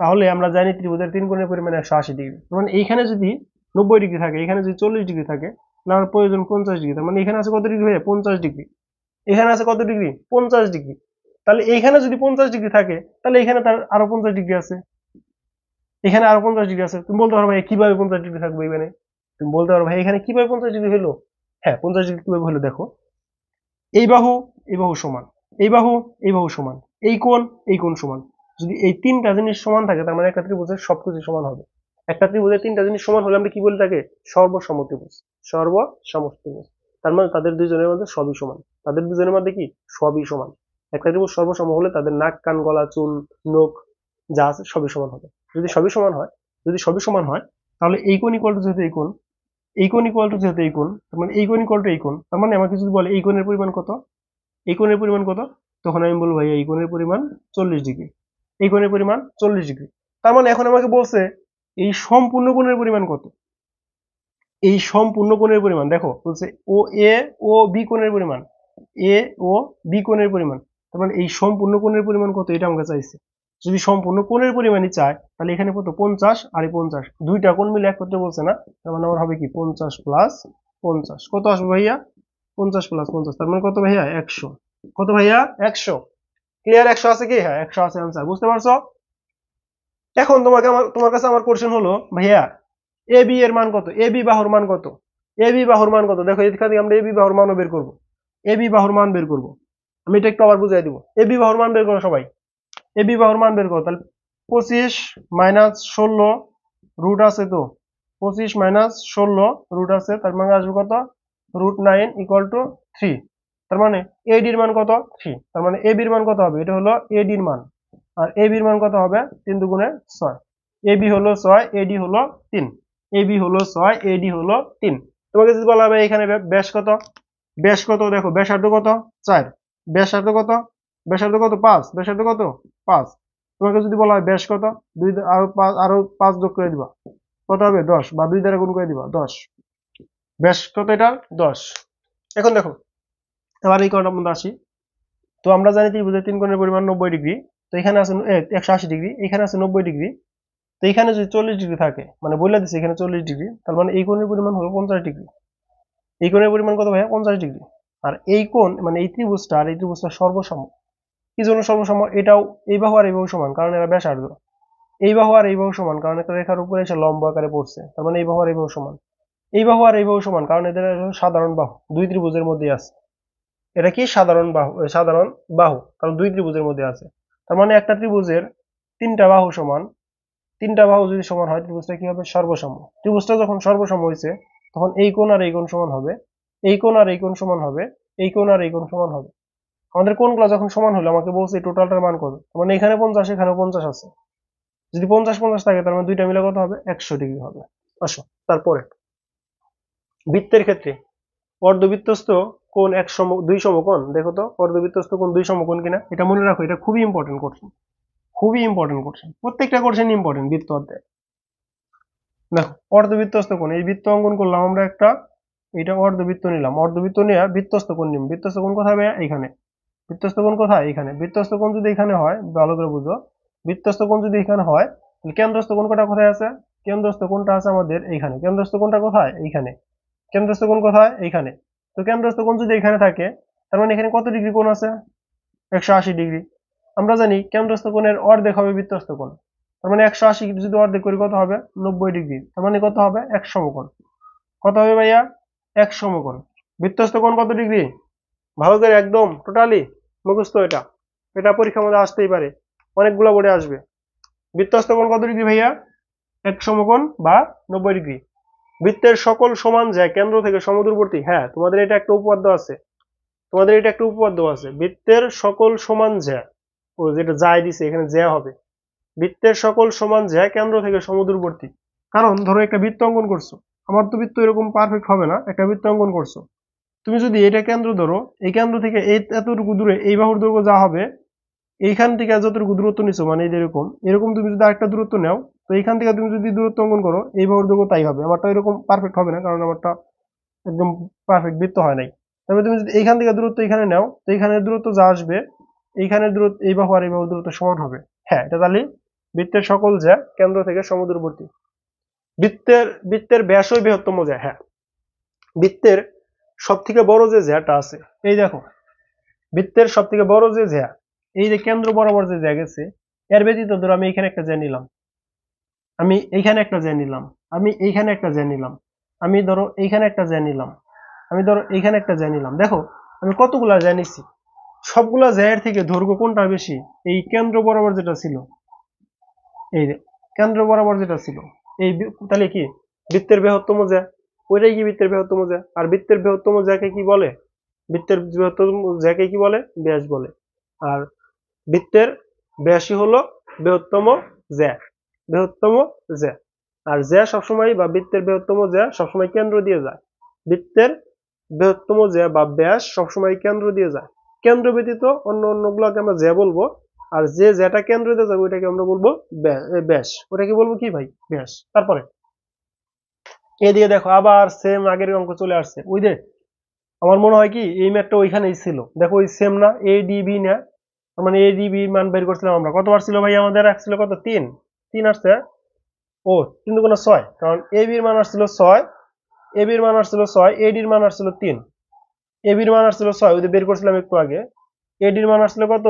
তাহলে আমরা জানি ত্রিভুজের তিন কোণের পরিমাণ 180 ডিগ্রি। মানে এইখানে যদি 90 ডিগ্রি থাকে, এখানে যদি 40 ডিগ্রি থাকে, তাহলে আমার প্রয়োজন 50 ডিগ্রি। তার মানে এখানে আছে কত ডিগ্রি ভাইয়া? 50 ডিগ্রি। এখানে আছে কত ডিগ্রি? 50 ডিগ্রি। তাহলে এইখানে যদি 50 ডিগ্রি থাকে, তাহলে এখানে তার আরো 50 ডিগ্রি আছে, এখানে আরো 50 ডিগ্রি আছে। তুমি বলতে পারো ভাই কিভাবে 50 ডিগ্রি থাকবে এখানে? তুমি বলতে পারো ভাই এখানে কিভাবে 50 ডিগ্রি হলো? হ্যাঁ 50 ডিগ্রি কিভাবে হলো দেখো, এই বাহু এই বাহু সমান, এই বাহু এই বাহু সমান, এই কোণ সমান। যদি এই তিনটা জিনিস সমান থাকে, তার মানে একটা ত্রিভুজের সবকিছু সমান হবে। একটা ত্রিভুজের তিনটা জিনিস সমান হলে আমরা কি বলি তাকে? সর্বসমত্রিভুজ। সর্বসমত্রিভুজ, তার মানে তাদের দুইজনের মধ্যে সবই সমান। তাদের দুজনের মধ্যে কি? সবই সমান। একটা ত্রিভুজ সর্বসম হলে তাদের নাক কান গলা চুল নখ যা আছে সবই সমান হবে। যদি সবই সমান হয়, যদি সবই সমান হয়, তাহলে এই কোণ ইকুয়াল টু যেহেতু এই কোণ, এই কোণ ইকুয়াল টু যেহেতু এই কোণ, তার মানে এই কোণ ইকুয়াল টু এই কোণ, তার মানে আমাকে যদি বলে এই কোণের পরিমাণ কত, এই কোণের পরিমাণ কত, তখন আমি বলবো ভাই এই কোণের পরিমাণ 40 ডিগ্রি, এই কোণের পরিমাণ 40 ডিগ্রি। তার মানে এখন আমাকে বলছে এই সম্পূর্ণ কোণের পরিমাণ কত। এই সম্পূর্ণ কোণের পরিমাণ দেখো বলছে ও এ ও বি কোণের পরিমাণ, এ ও বি কোণের পরিমাণ, তার মানে এই সম্পূর্ণ কোণের পরিমাণ কত এটা আমাকে চাইছে। যদি সম্পূর্ণ কোণের পরিমাণই চায়, তাহলে এখানে কত? 50 আর 50, দুইটা কোণ মিলে এক করতে বলছে না, তার মানে আমার হবে কি 50 প্লাস 50। কত আসবে ভাইয়া? 50 প্লাস 50, তার মানে কত ভাইয়া? 100। কত ভাইয়া? 100। ক্লিয়ার? 100 আছে কি? হ্যাঁ 100 আছে आंसर। বুঝতে পারছো? এখন তোমার কাছে আমার কোশ্চেন হলো ভাইয়া এ বি এর মান কত? এ বি বাহুর মান কত? এ বি বাহুর মান কত? দেখো এখান থেকে আমরা এ বি বাহুর মানও বের করব। এ বি বাহুর মান বের করব। আমি এটা একটু আবার বুঝাই দিব। এ বি বাহুর মান বের করো সবাই। এ বি বাহুর মান বের করো। তাহলে 25 মাইনাস 16 রুট আছে তো 25 মাইনাস 16 রুট আছে, তার মানে আসবে কত, √9 ইকুয়াল টু 3। তার মানে এডির মান কত, 3। তার মানে এবির মান কত হবে, এটা হলো এডির মান। আর এবির মান কত হবে, 3 দুগুণে 6। এবি হলো 6, এডি হলো 3। এবি হলো 6, এডি হলো 3। তোমাকে যদি বলা হবে এখানে ব্যাস কত, ব্যাস কত, দেখো ব্যাসার্ধ কত, 4। ব্যাসার্ধ কত, ব্যাসার্ধ কত, 5। ব্যাসার্ধ কত, 5। তোমাকে যদি বলা হয় ব্যাস কত, 2 আরো 5 যোগ করে দিবা, কত হবে, 10, বা 2 দ্বারা গুণ করে দিবা, 10। ব্যাস কত এটা, 10। এখন দেখো, এবার এই কোণটার মধ্যে আসি। তো আমরা জানি ত্রিভুজের 3 কোণের পরিমাণ 90 ডিগ্রি। তো এখানে আছে 180 ডিগ্রি, এখানে আছে 90 ডিগ্রি। তো এখানে যদি 40 ডিগ্রি থাকে, মানে বলে দিচ্ছে এখানে 40 ডিগ্রি, তার মানে এই কোণের পরিমাণ হলো 50 ডিগ্রি। এই কোণের পরিমাণ কত ভাইয়া, 50 ডিগ্রি। আর এই কোণ মানে এই ত্রিভুজটা আর এই ত্রিভুজটা সর্বসম। কি জন্য সর্বসম, এটাও এই বাহু আর এই বাহু সমান, কারণ এরা ব্যাসার্ধ। এই বাহু আর এই বাহু সমান, কারণ একটা রেখার উপরে এসে লম্ব আকারে পড়ছে, তার মানে এই বাহু আর এই বাহু সমান। এই বাহু আর এই বাহু সমান, কারণ এদের সাধারণ বাহু দুই ত্রিভুজের মধ্যে আছে। এটা কি সাধারণ বাহু, সাধারণ বাহু, কারণ দুই ত্রিভুজের মধ্যে আছে। তার মানে একটা ত্রিভুজের 3টা বাহু সমান, 3টা বাহু যদি সমান হয়, ত্রিভুজটা কি হবে, সর্বসম। ত্রিভুজটা যখন সর্বসম হয়েছে, তখন এই কোণ আর এই কোণ সমান হবে, এই কোণ আর এই কোণ সমান হবে, এই কোণ আর এই কোণ সমান হবে। আমাদের কোণগুলো যখন সমান হলো, আমাকে বলছে টোটালটার মান কত, মানে এখানে 50, এখানে 50 আছে। যদি 50-50 থাকে, তার মানে দুইটা মিলে কত হবে, 100 ডিগ্রি হবে। আসো তারপরে বৃত্তের ক্ষেত্রে অর্ধবৃত্তস্থ কোণ দুই সমকোণ, দেখো তো অর্ধবৃত্তস্থ কোণ দুই সমকোণ কিনা, এটা মনে রাখো, এটা খুবই ইম্পর্টেন্ট কোশ্চেন, খুবই ইম্পর্টেন্ট কোশ্চেন, প্রত্যেকটা কোশ্চেন ইম্পর্টেন্ট বৃত্ত অধ্যায়। দেখো অর্ধবৃত্তস্থ কোণ, এই বৃত্ত অঙ্কন করলাম আমরা একটা, এটা অর্ধবৃত্ত নিলাম, অর্ধবৃত্ত নিয়ে বৃত্তস্থ কোণ নিলাম। বৃত্তস্থ কোণ কোথায় ভাইয়া, এখানে। বৃত্তস্থ কোণ কোথায়, এখানে। বৃত্তস্থ কোণ যদি এখানে হয়, ভালো করে বুঝো, বৃত্তস্থ কোণ যদি এখানে হয়, তাহলে কেন্দ্রস্থ কোণ কোনটা কোথায় আছে, কেন্দ্রস্থ কোণটা আছে আমাদের এইখানে। কেন্দ্রস্থ কোণটা কোথায়, এইখানে। কেন্দ্রস্থ কোণ কোথায়, এইখানে। তো কেন্দ্রস্থ কোণ যদি এখানে থাকে, তার মানে এখানে কত ডিগ্রি কোণ আছে, 180 ডিগ্রি। আমরা জানি কেন্দ্রস্থ কোণের অর্ধেক হবে বৃত্তস্থ কোণ, তার মানে 180 যদি অর্ধেক করি কত হবে, 90 ডিগ্রি। তার মানে কত হবে, এক সমকোণ। কত হবে ভাইয়া, এক সমকোণ। বৃত্তস্থ কোণ কত ডিগ্রি, ভালো করে একদম টোটালি মুখস্থ, এটা এটা পরীক্ষার মধ্যে আসতেই পারে, অনেকগুলো বোর্ডে আসবে। বৃত্তস্থ কোণ কত ডিগ্রি ভাইয়া, এক সমকোণ বা 90 ডিগ্রি। বৃত্তের সকল সমান জ্যা কেন্দ্র থেকে সমদূরবর্তী, হ্যাঁ তোমাদের এটা একটা উপপাদ্য আছে, তোমাদের এটা একটা উপপাদ্য আছে, বৃত্তের সকল সমান জ্যা, ও যেটা যায় দিছে এখানে জ্যা হবে, বৃত্তের সকল সমান জ্যা কেন্দ্র থেকে সমদূরবর্তী। কারণ ধরো একটা বৃত্ত অঙ্কন করছো, আমার তো বৃত্ত এরকম পারফেক্ট হবে না, একটা বৃত্ত অঙ্কন করছো, তুমি যদি এটা কেন্দ্র ধরো, এই কেন্দ্র থেকে এই এতটুকু দূরে এই বাহুর দৈর্ঘ্য যা হবে, এইখান থেকে যতটুকু দূরত্ব নিছো, মানে এরকম এরকম তুমি যদি আরেকটা দূরত্ব নাও, তো এইখান থেকে তুমি যদি দূরত্ব অঙ্কন করো, এই বাহুর দৈর্ঘ্য তাই হবে। আমারটা এরকম পারফেক্ট হবে না, কারণ আমারটা একদম পারফেক্ট বৃত্ত হয় নাই। তবে তুমি যদি এইখান থেকে দূরত্ব এখানে নাও, তো এইখানের দূরত্ব যা আসবে, এইখানের দূরত্ব এই বাহু আর এই বাহুর দূরত্ব সমান হবে। হ্যাঁ, এটা তাহলে বৃত্তের সকল জ্যা কেন্দ্র থেকে সমদূরবর্তী। বৃত্তের ব্যাসই বৃহত্তম জ্যা, হ্যাঁ বৃত্তের সব থেকে বড় যে জ্যাটা আছে, এই দেখো বৃত্তের সব থেকে বড় যে জ্যা, এই যে কেন্দ্র বরাবর যে জ্যা গেছে, এর ব্যতীত ধরো আমি এখানে একটা জ্যা নিলাম, আমি এইখানে একটা জ্যা নিলাম, আমি এইখানে একটা জ্যা নিলাম, আমি ধরো এইখানে একটা জ্যা নিলাম, আমি ধরো এইখানে একটা জ্যা নিলাম। দেখো আমি কতগুলা জ্যা নিছি, সবগুলা জ্যায়ের থেকে দৈর্ঘ্য কোনটা বেশি, এই কেন্দ্র বরাবর যেটা ছিল, এই যে কেন্দ্র বরাবর যেটা ছিল, এই তাহলে কি বৃত্তের বৃহত্তম জ্যা, ওইটাই কি বৃত্তের বৃহত্তম জ্যা। আর বৃত্তের বৃহত্তম জ্যাকে কি বলে, বৃত্তের বৃহত্তম জ্যাকে কি বলে, ব্যাস বলে। আর বৃত্তের ব্যাসই হলো বৃহত্তম জ্যা, বৃহত্তম জ্যা। আর জ্যা সবসময়, বা বৃত্তের বৃহত্তম জ্যা সবসময় কেন্দ্র দিয়ে যায়। বৃত্তের বৃহত্তম জ্যা বা ব্যাস সবসময় কেন্দ্র দিয়ে যায়। কেন্দ্র ব্যতীত অন্য অন্যগুলোকে আমরা জ্যা বলবো, আর যে জ্যাটা কেন্দ্র দিয়ে যাবে ওইটাকে আমরা বলবো ব্যাস। ওটাকে বলবো কি ভাই, ব্যাস। তারপরে এদিকে দেখো আবার সেম আগের অঙ্ক চলে আসছে, ওই যে আমার মনে হয় কি এই ম্যাথটা ওইখানেই ছিল, দেখো ওই সেম না, এডিবি না, মানে এডিবি মান বের করছিলাম আমরা, কতবার ছিল ভাই আমাদের, আসছিল কত, 3 3 আসছে, ও 3 দুগুণে 6, কারণ এবির মান আসছিল 6, এবির মান আসছিল 6, এডির মান আসছিল 3, এবির মান আসছিল 6, ওই যে বের করছিলাম একটু আগে। এডির মান আসছিল কত,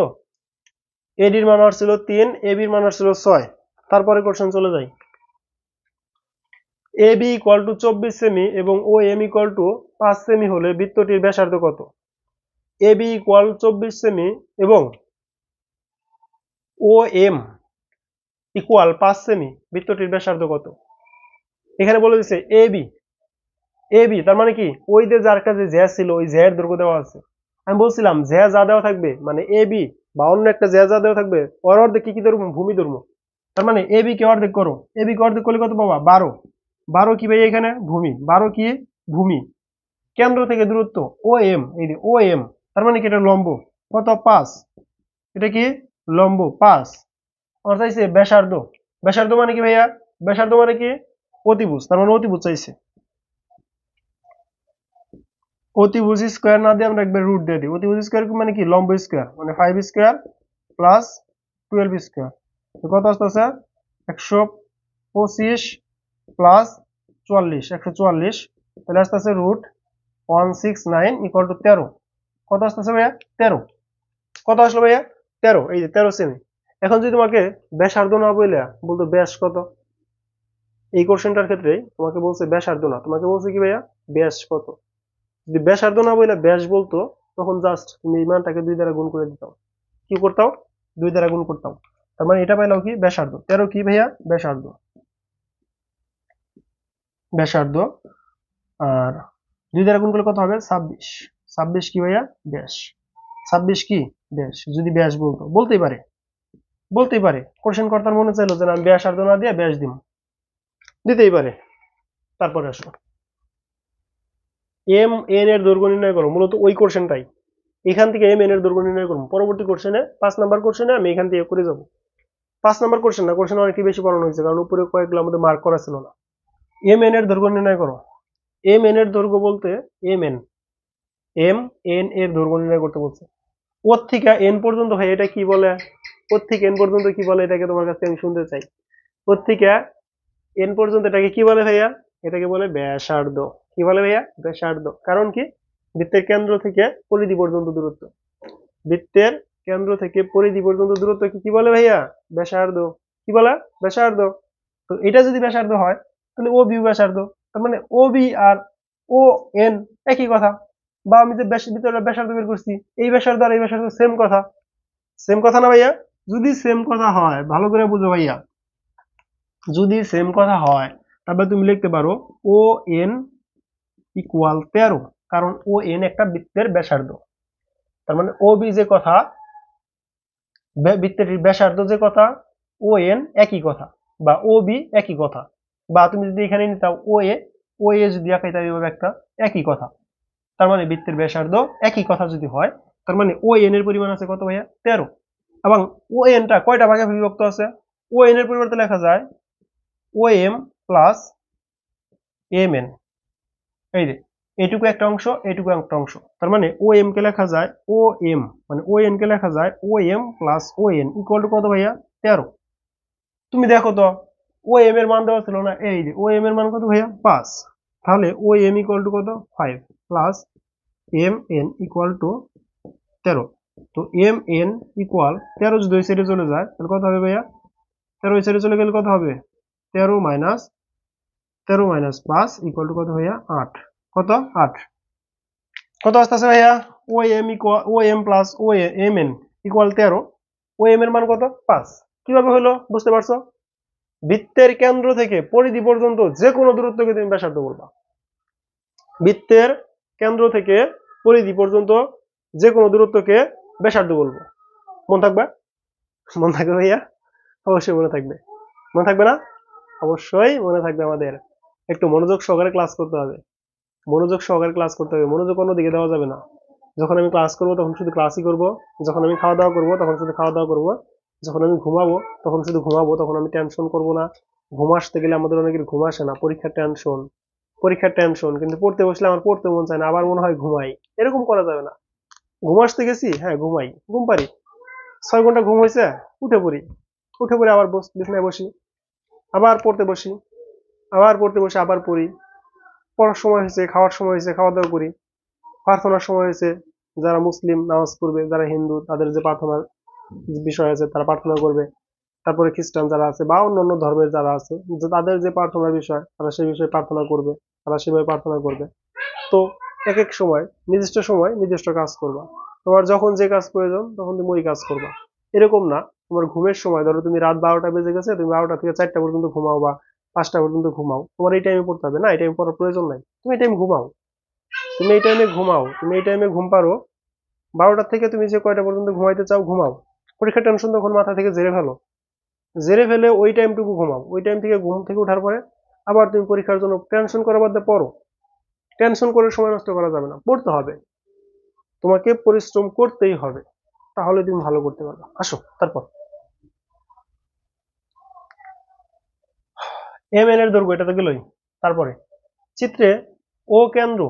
এডির মান আসছিল 3, এবির মান আসছিল 6। তারপরে কোশ্চেন চলে যাই। এবি ইকুয়াল টু 24 সেমি এবং ও এম ইকুয়াল টু 5 সেমি হলে বৃত্তটির ব্যাসার্ধ কত। এবি ইকুয়াল 24 সেমি এবং ও এম ইকুয়াল 5 সেমি, বৃত্তটির ব্যাসার্ধ কত। এখানে বলে দিচ্ছে এ বি তার মানে কি ওই যে যার কাছে জ্যা ছিল ওই জ্যা এর দৈর্ঘ্য দেওয়া আছে। আমি বলছিলাম জ্যা যা দেওয়া থাকবে মানে এ বি বা অন্য একটা জ্যা যা দেওয়া থাকবে ওর অর্ধেক কি কি ধরবো ভূমি ধরবো। তার মানে এ বি কে অর্ধেক করো, এ বি কে অর্ধেক করলে কত পাবা 12। 12 কি ভাই এখানে ভূমি, 12 কি ভূমি। কেন্দ্র থেকে দূরত্ব ও এম, এই যে ও এম তার মানে কি এটা লম্ব কত 5, এটা কি লম্ব 5। আর চাইছে ব্যাসার্ধ, ব্যাসার্ধ মানে কি ভাইয়া, ব্যাসার্ধ মানে কি অতিভুজ, তার মানে অতিভুজ চাইছে। অতিভুজ স্কয়ার না দিয়ে আমরা একবার রুট দিয়ে দিই। অতিভুজ স্কয়ার মানে কি লম্ব স্কয়ার মানে 5 স্কয়ার প্লাস 12 স্কয়ার কত আসতেছে 125 প্লাস 44 144, তাহলে আসতেছে রুট 169 ইকুয়াল টু 13। কত আসতেছে ভাইয়া 13। কত আসলো ভাইয়া 13, এই যে 13 সেমি। এখন যদি তোমাকে ব্যাসার্ধ না বলে বলতো ব্যাস কত, এই কোশ্চেনটার ক্ষেত্রে তোমাকে বলছে ব্যাসার্ধ না, তোমাকে বলছে কি ভাইয়া ব্যাস কত। যদি ব্যাসার্ধ না বলে ব্যাস বলতো তখন জাস্ট তুমি এই মানটাকে 2 দ্বারা গুণ করে দিতাম। কি করতাম 2 দ্বারা গুণ করতাম। তার মানে এটা পাইলাম কি ব্যাসার্ধ 13 কি ভাইয়া ব্যাসার্ধ। ব্যাসার্ধ আর 2 দ্বারা গুণ করলে কত হবে 26। 26 কি ভাইয়া ব্যাস। 26 কি ব্যাস। যদি ব্যাস বলতো বলতেই পারে, বলতেই পারে কোশ্চেন কর্তার মনে চাইলো যে না আমি ব্যাসার্ধ না দিয়ে ব্যাস দিব, দিতেই পারে। তারপরে আসো এম এন এর দৈর্ঘ্য নির্ণয় করো, মূলত ওই কোশ্চেনটাই। এখান থেকে এম এন এর দৈর্ঘ্য নির্ণয় করবো পরবর্তী কোশ্চেনে 5 নাম্বার কোশ্চেনে আমি এখান থেকে করে যাবো। 5 নাম্বার কোশ্চেন না, কোশ্চেন অনেকটি বেশি পড়ানো হয়েছে কারণ উপরে কয়েকগুলো আমাদের মার্ক করা ছিল না। এম এন এর দৈর্ঘ্য নির্ণয় করো। এম এন এর দৈর্ঘ্য বলতে এম এন, এম এন এর দৈর্ঘ্য নির্ণয় করতে বলছে। ওর থেকে এন পর্যন্ত ভাই এটা কি বলে, ওর থেকে এন পর্যন্ত কি বলে এটাকে তোমার কাছে আমি শুনতে চাই। ওর থেকে এন পর্যন্ত এটাকে কি বলে ভাইয়া, এটাকে বলে ব্যাসার্ধ। কি বলে ভাইয়া ব্যাসার্ধ। কারণ কি বৃত্তের কেন্দ্র থেকে পরিধি পর্যন্ত দূরত্ব, বৃত্তের কেন্দ্র থেকে পরিধি পর্যন্ত দূরত্ব কি বলে ভাইয়া ব্যাসার্ধ। কি বলে ব্যাসার্ধ। তো এটা যদি ব্যাসার্ধ হয় তাহলে ও বি ব্যাসার্ধ, তার মানে ও বি আর ও এন একই কথা। বা আমি যে ভিতরে ব্যাসার্ধ বের করছি এই ব্যাসার্ধ আর এই ব্যাসার্ধ সেম কথা, সেম কথা না ভাইয়া। যদি সেম কথা হয় ভালো করে বুঝো ভাইয়া, যদি সেম কথা হয় তারপরে তুমি লিখতে পারো ও এন ইকুয়াল 13, কারণ ও এন একটা বৃত্তের ব্যাসার্ধ। তার মানে ও বি যে কথা, বৃত্তের ব্যাসার্ধ যে কথা, ও এন একই কথা বা ও বি একই কথা। বা তুমি যদি এখানে নিতাও ও এ যদি আঁকাইতে এইভাবে একটা একই কথা। তার মানে বৃত্তের ব্যাসার্ধ একই কথা যদি হয় তার মানে ও এন এর পরিমাণ আছে কত ভাইয়া 13। এবং ও এনটা কয়টা ভাগে বিভক্ত আছে, ও এন এর পরিবর্তে লেখা যায় O M plus M N. এই যে এইটুকু একটা অংশ এইটুকু একটা অংশ, তার মানে ও এম কে লেখা যায় ও এম মানে ও এন কে লেখা যায় O M plus O N equal to কত ভাইয়া 13। তুমি দেখো তো ও এম এর মান দেওয়া ছিল না, এই যে ও এম এর মান কত ভাইয়া 5, তাহলে ও এম ইকুয়াল টু কত 5 plus M N equal to 13। তো এম এন ইকুয়াল 13 যদি ওই সাইডে চলে যায় তাহলে কত হবে ভাইয়া 13 ওই সাইডে চলে গেলে কত হবে 13 মাইনাস 5 ইকুয়াল টু কত ভাইয়া 8। কত 8। কত আসতেছে ভাইয়া ও এম ইকুয়াল ও এম প্লাস ও এম এন ইকুয়াল 13, ও এম এর মান কত 5। কিভাবে হলো বুঝতে পারছো, বৃত্তের কেন্দ্র থেকে পরিধি পর্যন্ত যে কোনো দূরত্বকে তুমি ব্যাসার্ধ বলবা। বৃত্তের কেন্দ্র থেকে পরিধি পর্যন্ত যে কোনো দূরত্বকে ব্যাসার্ধ বলবো। মন থাকবে, মন থাকবে ভাইয়া অবশ্যই মনে থাকবে। মনে থাকবে না অবশ্যই মনে থাকবে। আমাদের একটু মনোযোগ সহকারে ক্লাস করতে হবে, মনোযোগ সহকারে ক্লাস করতে হবে, মনোযোগ অন্যদিকে দেওয়া যাবে না। যখন আমি ক্লাস করব তখন শুধু ক্লাসই করব, যখন আমি খাওয়া দাওয়া করব তখন শুধু খাওয়া দাওয়া করব, যখন আমি ঘুমাবো তখন শুধু ঘুমাবো, তখন আমি টেনশন করব না। ঘুম আসতে গেলে আমাদের অনেকের ঘুম আসে না, পরীক্ষার টেনশন, পরীক্ষার টেনশন, কিন্তু পড়তে বসলে আমার পড়তে মন চায় না, আবার মনে হয় ঘুমাই। এরকম করা যাবে না। ঘুম আসতে গেছি হ্যাঁ ঘুমাই, ঘুম পারি, 6 ঘন্টা ঘুম হয়েছে উঠে পড়ি, উঠে পড়ে আবার বিছানায় বসি, আবার পড়তে বসি, আবার পড়তে বসে আবার পড়ি। পড়ার সময় হয়েছে খাওয়ার সময় হয়েছে খাওয়া দাওয়া করি, প্রার্থনার সময় হয়েছে যারা মুসলিম নামাজ পড়বে, যারা হিন্দু তাদের যে প্রার্থনার বিষয় আছে তারা প্রার্থনা করবে, তারপরে খ্রিস্টান যারা আছে বা অন্যান্য ধর্মের যারা আছে যে তাদের যে প্রার্থনার বিষয় তারা সেই বিষয়ে প্রার্থনা করবে, তারা সেভাবে প্রার্থনা করবে। তো এক এক সময় নির্দিষ্ট কাজ করবা, তোমার যখন যে কাজ প্রয়োজন তখন তুমি ওই কাজ করবা। এরকম না তোমার ঘুমের সময় ধরো তুমি রাত 12টা বেজে গেছে তুমি 12টা থেকে 4টা পর্যন্ত ঘুমাও বা 5টা পর্যন্ত ঘুমাও, তোমার এই টাইমে পড়তে হবে না, এই টাইমে পড়ার প্রয়োজন নাই, তুমি এই টাইমে ঘুমাও, তুমি এই টাইমে ঘুমাও, তুমি এই টাইমে ঘুম পারো, 12টা থেকে তুমি যে কয়টা পর্যন্ত ঘুমাইতে চাও ঘুমাও, পরীক্ষার টেনশন তখন মাথা থেকে ঝেড়ে ফেলো, ঝেড়ে ফেলে ওই টাইমটুকু ঘুমাও, ওই টাইম থেকে ঘুম থেকে ওঠার পরে আবার তুমি পরীক্ষার জন্য টেনশন করার বাদে পড়ো, টেনশন করে সময় নষ্ট করা যাবে না, পড়তে হবে, তোমাকে পরিশ্রম করতেই হবে, তাহলে তুমি ভালো করতে পারবে। আসো তারপর এম এন এর দৈর্ঘ্য, এটা তো গেলই। তারপরে চিত্রে ও কেন্দ্র,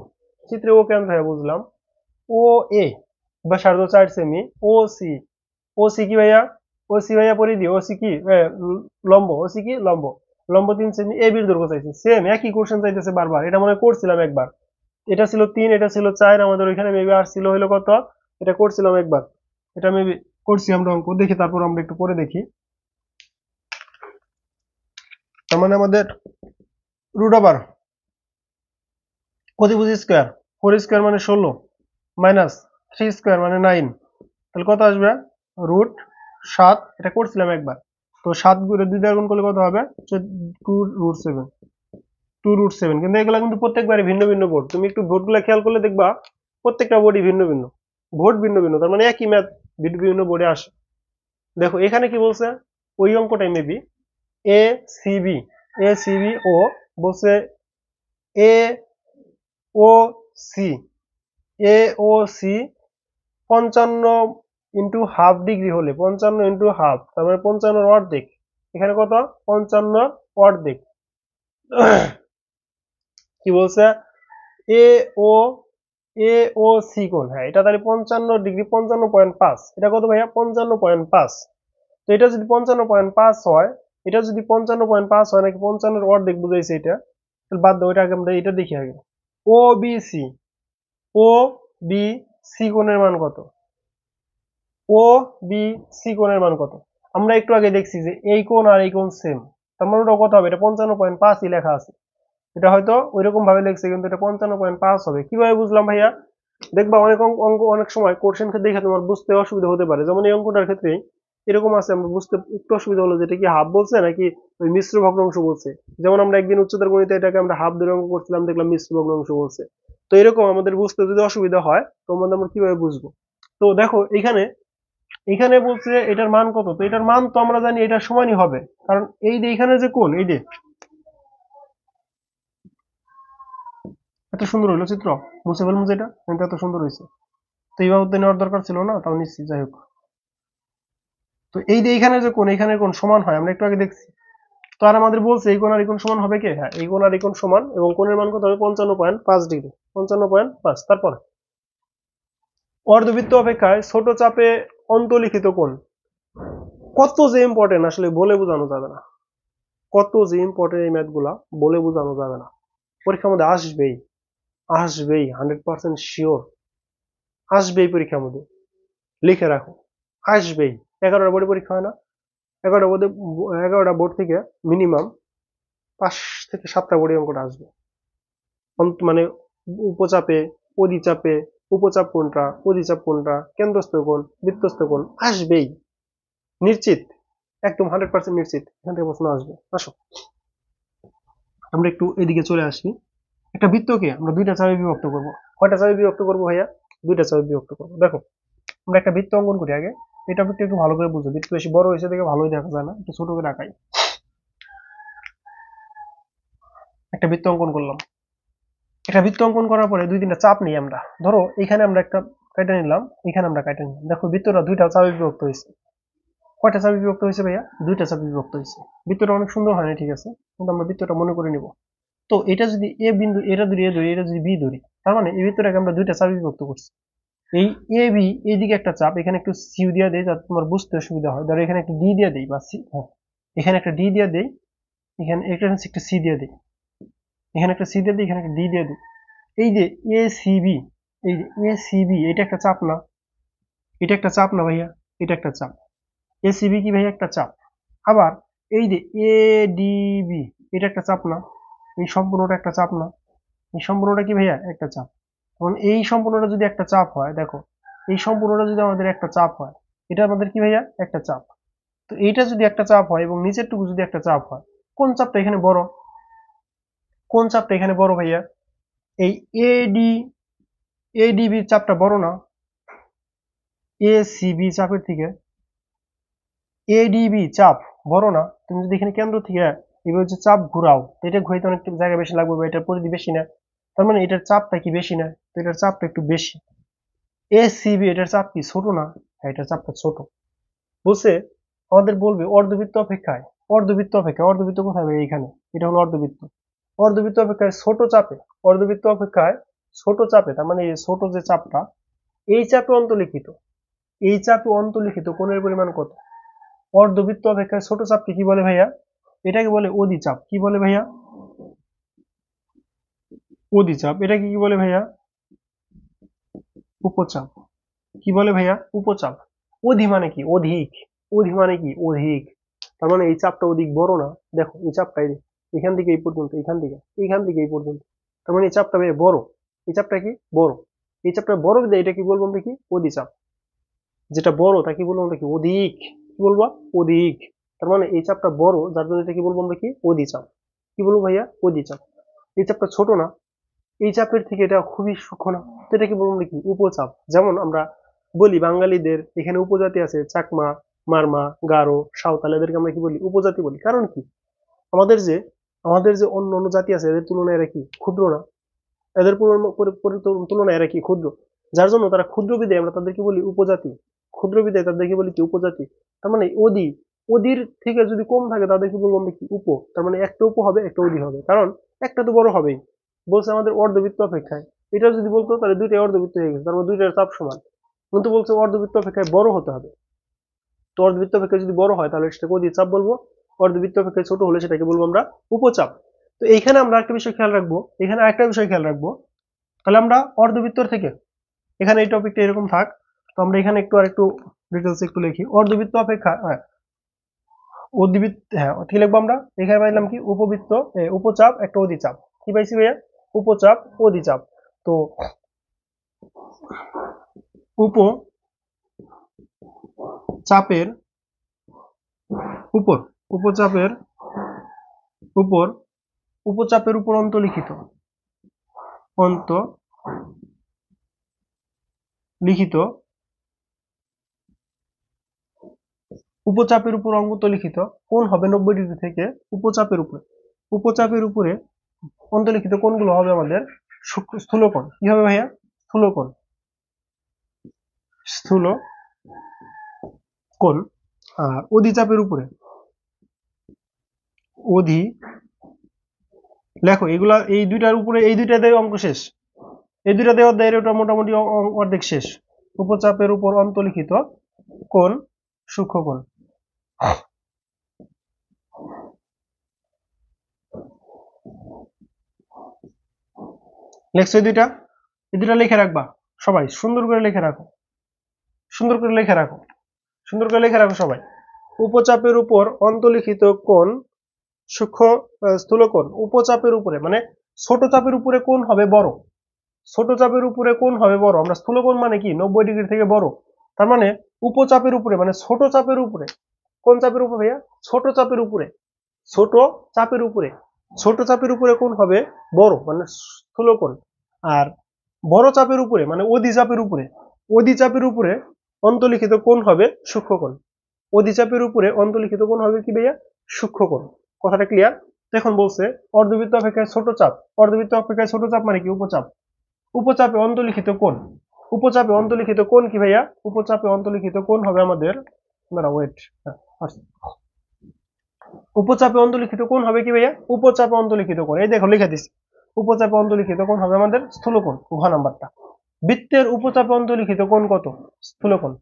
চিত্রে ও কেন্দ্র হ্যাঁ বুঝলাম, ও এ ব্যাসার্ধ 4 সেমি, ও সি, ও সি কি ভাইয়া, ও সি ভাইয়া পরিধি, ও সি কি লম্ব, ও সি কি লম্ব, লম্ব 3 সেমি, এ বির দৈর্ঘ্য চাইছে, সেম একই কোশ্চেন চাইতেছে বারবার, এটা মনে করছিলাম একবার, এটা ছিল 3, এটা ছিল 4, আমাদের ওইখানে মেবি আর ছিল হলো কত, এটা করছিলাম একবার, এটা মেবি করছি আমরা অঙ্ক, দেখি তারপর আমরা একটু পরে দেখি। তার মানে আমাদের রুট ওভার প্রতিভুজ স্কোয়ার, 4 স্কোয়ার মানে 16 মাইনাস 3 স্কোয়ার মানে 9, তাহলে কত আসবে √7, এটা করছিলাম একবার, তো 7 গুণে 2 দ্বারা গুণ করলে কত হবে, 2√7, 2√7, কিন্তু এগুলা কিন্তু প্রত্যেকবারই ভিন্ন ভিন্ন বোর্ড, তুমি একটু বোর্ডগুলো খেয়াল করলে দেখবা প্রত্যেকটা বোর্ডই ভিন্ন ভিন্ন, বোর্ড ভিন্ন ভিন্ন, তার মানে একই ম্যাথ বিভিন্ন বোর্ডে আসে। দেখো এখানে কি বলছে, ওই অঙ্কটাই মেবি এ সিবি, এ সিবি ও বলছে A O C, A O C 55 × ½ degree হলে, 55 × ½ তার মানে 55 অর্ধেক, এখানে কত 55 অর্ধেক, কি বলছে A O, A O C কোণ, হ্যাঁ এটা তাহলে 55 ডিগ্রি, 55.5, এটা কত ভাইয়া 55.5, তো এটা যদি 55.5 হয়, এটা যদি 55.5 হয় নাকি 55 অর্ধেক বুঝাইছে এটা, তাহলে বাদ দাও, এটা আগে আমরা এটা দেখি আগে, ও বি সি, ও বি সি কোণের মান কত, ও বি সি কোণের মান কত, আমরা একটু আগে দেখছি যে এই কোণ আর এই কোণ সেম, তার মানে ওটা কত হবে, এটা 55.5ই লেখা আছে, এটা হয়তো ওইরকম ভাবে লিখছে কিন্তু এটা 55.5 হবে, কিভাবে বুঝলাম ভাইয়া, দেখবা অনেক অঙ্ক অনেক সময় কোশ্চেন দেখে তোমার বুঝতে অসুবিধা হতে পারে, যেমন এই অঙ্কটার ক্ষেত্রে এরকম আছে, আমরা বুঝতে একটু অসুবিধা হলো যেটা কি হাফ বলছে নাকি ওই মিশ্র ভগ্নাংশ বলছে, যেমন আমরা একদিন উচ্চতর গণিতে এটাকে আমরা হাফ ধরে অঙ্ক করছিলাম, দেখলাম মিশ্র ভগ্নাংশ বলছে, তো এরকম আমাদের বুঝতে যদি অসুবিধা হয় তো আমরা কিভাবে বুঝবো, তো দেখো এখানে, এখানে বলছে এটার মান কত, তো এটার মান তো আমরা জানি এটার সমানই হবে, কারণ এই যে এখানে যে কোণ, এই যে এত সুন্দর হলো চিত্র, মুছে ফেলবো যেটা, কিন্তু এত সুন্দর হয়েছে, তো এইভাবে তো নেওয়ার দরকার ছিল না, তাও নিচ্ছি, যাই হোক, তো এই যে এইখানে যে কোণ, এখানে কোণ সমান হয়, আমরা একটু আগে দেখছি, তো আর আমাদের বলছে এই কোণ আর এই কোণ সমান হবে কি, হ্যাঁ এই কোণ আর এই কোণ সমান, এবং কোণের মান কত হবে 55.5 ডিগ্রি, 55.5, তারপর অর্ধবৃত্ত অপেক্ষায় ছোট চাপে অন্তলিখিত কোণ, কত যে ইম্পর্টেন্ট আসলে বলে বোঝানো যাবে না, কত যে ইম্পর্টেন্ট এই ম্যাথ গুলা বলে বোঝানো যাবে না, পরীক্ষার মধ্যে আসবেই, আসবেই 100% শিওর, আসবেই পরীক্ষার মধ্যে, লিখে রাখো, আসবেই, 11টা বোর্ডে পরীক্ষা হয় না, 11টা বোর্ডে, 11টা বোর্ড থেকে মিনিমাম 5 থেকে 7টা বোর্ডে অঙ্কটা আসবে, মানে উপচাপে, অধিচাপে, উপচাপ কোনটা, অধিচাপ কোনটা, কেন্দ্রস্থ কোণ, বৃত্তস্থ কোণ, আসবেই, নিশ্চিত, একদম 100% নিশ্চিত এখান থেকে প্রশ্ন আসবে। আসো আমরা একটু এদিকে চলে আসি, একটা বৃত্তকে আমরা দুইটা চাপে বিভক্ত করব, কয়টা চাপে বিভক্ত করব ভাইয়া, দুইটা চাপে বিভক্ত করব, দেখো আমরা একটা বৃত্ত অঙ্কন করি আগে, এটা বৃত্ত একটু ভালো করে বুঝো, বৃত্ত বেশি বড় হয়েছে দেখে ভালোই দেখা যায় না, একটু ছোট করে আঁকাই, একটা বৃত্ত অঙ্কন করলাম, একটা বৃত্ত অঙ্কন করার পরে 2-3টা চাপ নিই আমরা, ধরো এখানে আমরা একটা কাটা নিলাম, এখানে আমরা কাটা নিলাম, দেখো বৃত্তটা দুইটা চাপে বিভক্ত হয়েছে, কয়টা চাপে বিভক্ত হয়েছে ভাইয়া, দুইটা চাপে বিভক্ত হয়েছে, বৃত্তটা অনেক সুন্দর হয়নি ঠিক আছে, কিন্তু আমরা বৃত্তটা মনে করে নিব, তো এটা যদি এ বিন্দু, এটা যদি এ ধরি, এটা যদি বি ধরি, তার মানে এই বৃত্তটাকে আমরা দুইটা চাপে বিভক্ত করছি, এই এ বি এইদিকে একটা চাপ, এখানে একটু সিউ দিয়ে দেই যাতে তোমার বুঝতে সুবিধা হয়, ধরো এখানে একটা ডি দিয়ে দেই, বা সি, হ্যাঁ এখানে একটা ডি দিয়ে দেই, এখানে একটা সি দিয়ে দেই, এখানে একটা সি দিয়ে দিই, এখানে একটা ডি দিয়ে দিই, এই যে এ সিবি, এই যে এ সিবি এটা একটা চাপ না, এটা একটা চাপ না ভাইয়া, এটা একটা চাপ, এ সিবি কি ভাইয়া একটা চাপ, আবার এই যে এ ডিবি এটা একটা চাপ না, এই সম্পূর্ণটা একটা চাপ না, এই সম্পূর্ণটা কি ভাইয়া একটা চাপ, তখন এই সম্পূর্ণটা যদি একটা চাপ হয়, দেখো এই সম্পূর্ণটা যদি আমাদের একটা চাপ হয়, এটা আমাদের কি ভাইয়া একটা চাপ, তো এইটা যদি একটা চাপ হয় এবং নিচের টুকু যদি একটা চাপ হয়, কোন চাপটা এখানে বড়? কোন চাপটা এখানে বড় ভাইয়া? এই এডিবি চাপটা বড় না এসিবি চাপের থেকে? এডিবি চাপ বড় না? তুমি যদি এখানে কেন্দ্র থেকে এবার হচ্ছে চাপ ঘুরাও, এটা ঘুরাইতে অনেক জায়গা বেশি লাগবে বা এটার পরিধি বেশি না, তার মানে এটার চাপটা কি বেশি না? তো এটার চাপটা একটু বেশি। এসিবি এটার চাপ কি ছোট না? হ্যাঁ, এটার চাপটা ছোট। বুঝছে? আমাদের বলবে অর্ধবৃত্ত অপেক্ষায়, অর্ধবৃত্ত কোথায় ভাই? এইখানে, এটা হলো অর্ধবৃত্ত। অর্ধবৃত্ত অপেক্ষায় ছোট চাপে, অর্ধবৃত্ত অপেক্ষায় ছোট চাপে, তার মানে এই ছোট যে চাপটা, এই চাপে অন্তর্লিখিত, এই চাপে অন্তর্লিখিত কোণের পরিমাণ কত? অর্ধবৃত্ত অপেক্ষায় ছোট চাপকে কি বলে ভাইয়া? এটাকে বলে অধিচাপ। কি বলে ভাইয়া? অধিচাপ। এটাকে কি বলে ভাইয়া? উপচাপ। কি বলে ভাইয়া? উপচাপ। অধি মানে কি? অধিক। অধি মানে কি? অধিক। তার মানে এই চাপটা অধিক বড় না? দেখো এই চাপটা এখান থেকে এই পর্যন্ত, এখান থেকে এই পর্যন্ত, তার মানে এই চাপটা ভাইয়া বড়। এই চাপটা কি বড়? এই চাপটা বড় বিধায় এটা কি বলবো আমরা? কি অধিচাপ। যেটা বড় তাকে বলবো আমরা কি? অধিক। কি বলবো? অধিক। তার মানে এই চাপটা বড়, যার জন্য এটা কি বলবো আমরা? কি অধিচাপ। কি বলবো ভাইয়া? অধিচাপ। এই চাপটা ছোট না, এই চাপের থেকে এটা খুবই সূক্ষ্ম না, তো এটা কি বলবো আমরা? কি উপচাপ। যেমন আমরা বলি বাঙালিদের এখানে উপজাতি আছে, চাকমা, মারমা, গারো, সাঁওতাল, এদেরকে আমরা কি বলি? উপজাতি বলি। কারণ কি? আমাদের যে অন্য অন্য জাতি আছে এদের তুলনায় এরা কি ক্ষুদ্র না? এদের তুলনায় এরা কি ক্ষুদ্র, যার জন্য তারা ক্ষুদ্র বিধায় আমরা তাদেরকে বলি উপজাতি। ক্ষুদ্র বিধায় তাদেরকে বলি কি উপজাতি। তার মানে অদির থেকে যদি কম থাকে তাদেরকে বলবো আমরা কি উপ। তার মানে একটা উপ হবে, একটা অধি হবে, কারণ একটা তো বড় হবেই। বলছে আমাদের অর্ধবৃত্ত অপেক্ষায়, এটা যদি বলতো তাহলে দুইটাই অর্ধবৃত্ত হয়ে গেছে, তার মানে দুইটার চাপ সমান। কিন্তু বলছে অর্ধবৃত্ত অপেক্ষায় বড় হতে হবে, তো অর্ধবৃত্ত অপেক্ষায় যদি বড় হয় তাহলে সেটাকে অধি চাপ বলবো, অর্ধবৃত্ত অপেক্ষায় ছোট হলে সেটাকে বলবো আমরা উপচাপ। তো এইখানে আমরা একটা বিষয় খেয়াল রাখবো, এখানে আরেকটা বিষয় খেয়াল রাখবো। তাহলে আমরা অর্ধবৃত্তর থেকে, এখানে এই টপিকটা এরকম থাক, তো আমরা এখানে একটু ডিটেলস একটু লিখি। অর্ধবৃত্ত অপেক্ষা হ্যাঁ কি লিখবো আমরা? এখানে পাইলাম কি উপবৃত্ত, উপচাপ একটা অধিচাপ। কি পাইছি ভাইয়া? উপচাপ অধিচাপ। তো উপচাপের উপর, উপচাপের উপর, উপচাপের উপর অন্তলিখিত উপচাপের উপর অন্তলিখিত কোণ হবে 90 ডিগ্রি থেকে উপচাপের উপরে অন্তলিখিত কোণগুলো হবে আমাদের স্থূলকোণ। কি হবে ভাইয়া? স্থূলকোণ। স্থূলকোণ। আর অধিচাপের উপরে, অধি, লেখো এগুলা, এই দুইটার উপরে, এই দুইটা দিয়ে অঙ্ক শেষ, এই দুইটা দিয়ে অধ্যায়ের ওটা মোটামুটি অর্ধেক শেষ। উপচাপের উপর অন্তলিখিত কোণ সূক্ষ্মকোণ। লেখছো এই দুইটা লিখে রাখবা সবাই, সুন্দর করে লিখে রাখো, সুন্দর করে লিখে রাখো, সুন্দর করে লিখে রাখো সবাই। উপচাপের উপর অন্তলিখিত কোণ স্থূলকোণ। উপচাপের উপরে মানে ছোট চাপের উপরে কোণ হবে বড়, ছোট চাপের উপরে কোণ হবে বড়। আমরা স্থূলকোণ মানে কি 90 ডিগ্রি থেকে বড়, তার মানে উপচাপের উপরে মানে ছোট চাপের উপরে, কোন চাপের উপরে ভাইয়া? ছোট চাপের উপরে, ছোট চাপের উপরে, ছোট চাপের উপরে কোণ হবে বড় মানে স্থূলকোণ। আর বড় চাপের উপরে মানে অধিচাপের উপরে, অধিচাপের উপরে অন্তলিখিত কোণ হবে সূক্ষ্মকোণ। অধিচাপের উপরে অন্তলিখিত কোণ হবে কি ভাইয়া? সূক্ষ্মকোণ। কথাটা ক্লিয়ার? এখন বলছে অর্ধবৃত্ত অপেক্ষায় ছোট চাপ, অর্ধবৃত্ত অপেক্ষায় ছোট চাপ মানে কি? উপচাপ। উপচাপে অন্তলিখিত কোণ, উপচাপে অন্তলিখিত কোণ কি ভাইয়া? উপচাপে অন্তলিখিত কোণ হবে আমাদের, না ওয়েট, উপচাপে অন্তলিখিত কোণ হবে কি ভাইয়া? উপচাপে অন্তলিখিত কোণ, এই দেখো লিখে দিচ্ছি, উপচাপে অন্তলিখিত কোণ হবে আমাদের স্থূলকোণ। ঘ নাম্বারটা। বৃত্তের উপচাপে অন্তলিখিত কোণ কত? স্থূলকোণ।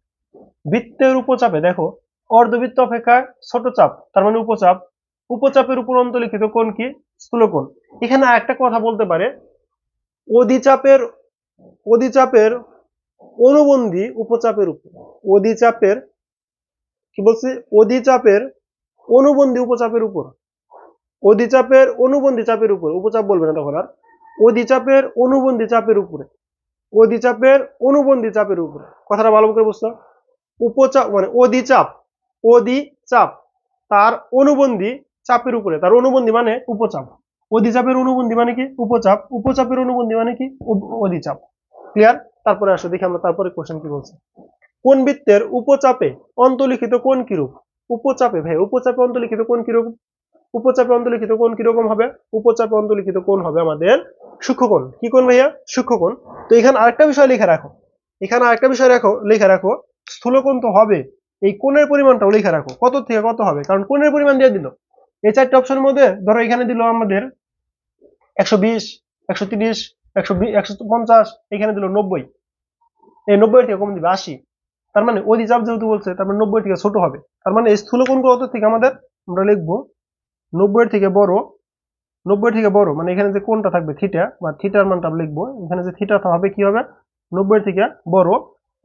বৃত্তের উপচাপে দেখো অর্ধবৃত্ত অপেক্ষায় ছোট চাপ, তার মানে উপচাপ, উপচাপের উপর অন্তলিখিত কোণ কি? স্থূলকোণ। এখানে একটা কথা বলতে পারে, অধিচাপের অধিচাপের অনুবন্ধী উপচাপের উপর, অধিচাপের কি বলছি? অধিচাপের অনুবন্ধী উপচাপের উপর, অধিচাপের অনুবন্ধী চাপের উপর, উপচাপ বলবে না তখন আর, অধিচাপের অনুবন্ধী চাপের উপরে, অধিচাপের অনুবন্ধী চাপের উপরে। কথাটা ভালো করে বুঝছো? উপচাপ মানে অধিচাপ, অধিচাপ তার অনুবন্ধী চাপের উপরে, তার অনুবন্ধী মানে উপচাপ। অধিচাপের অনুবন্ধী মানে কি উপচাপ, উপচাপের অনুবন্ধী মানে কি অধিচাপ। ক্লিয়ার? তারপরে আসো দেখি আমরা তারপরে কোশ্চেন কি বলছে। কোন বৃত্তের উপচাপে অন্তর্লিখিত কোণ কিরূপ? উপচাপে ভাই, উপচাপে অন্তর্লিখিত কোণ কিরূপ? উপচাপে অন্তর্লিখিত কোণ কিরকম হবে? উপচাপে অন্তর্লিখিত কোণ হবে আমাদের সূক্ষ্মকোণ। কি কোণ ভাইয়া? সূক্ষ্মকোণ। তো এখানে আরেকটা বিষয় লিখে রাখো, এখানে আরেকটা বিষয় লিখে রাখো, স্থূলকোণ তো হবে, এই কোণের পরিমাণটাও লিখে রাখো, কত থেকে কত হবে, কারণ কোণের পরিমাণ দিয়ে দিল এই চারটে অপশনের মধ্যে। ধরো এখানে দিল আমাদের 120, 130, 120, 150, এখানে দিল 90, এই 90 থেকে কম দিবে 80। তার মানে অধিচাপ যেহেতু বলছে, তার মানে 90 থেকে ছোট হবে। তার মানে এই স্থূলকোণ কত থেকে আমাদের আমরা লিখবো 90 থেকে বড়। 90 থেকে বড় মানে এখানে যে কোণটা থাকবে থিটা, বা থিটার মানটা লিখবো, এখানে যে থিটা হবে কি হবে 90 থেকে বড়,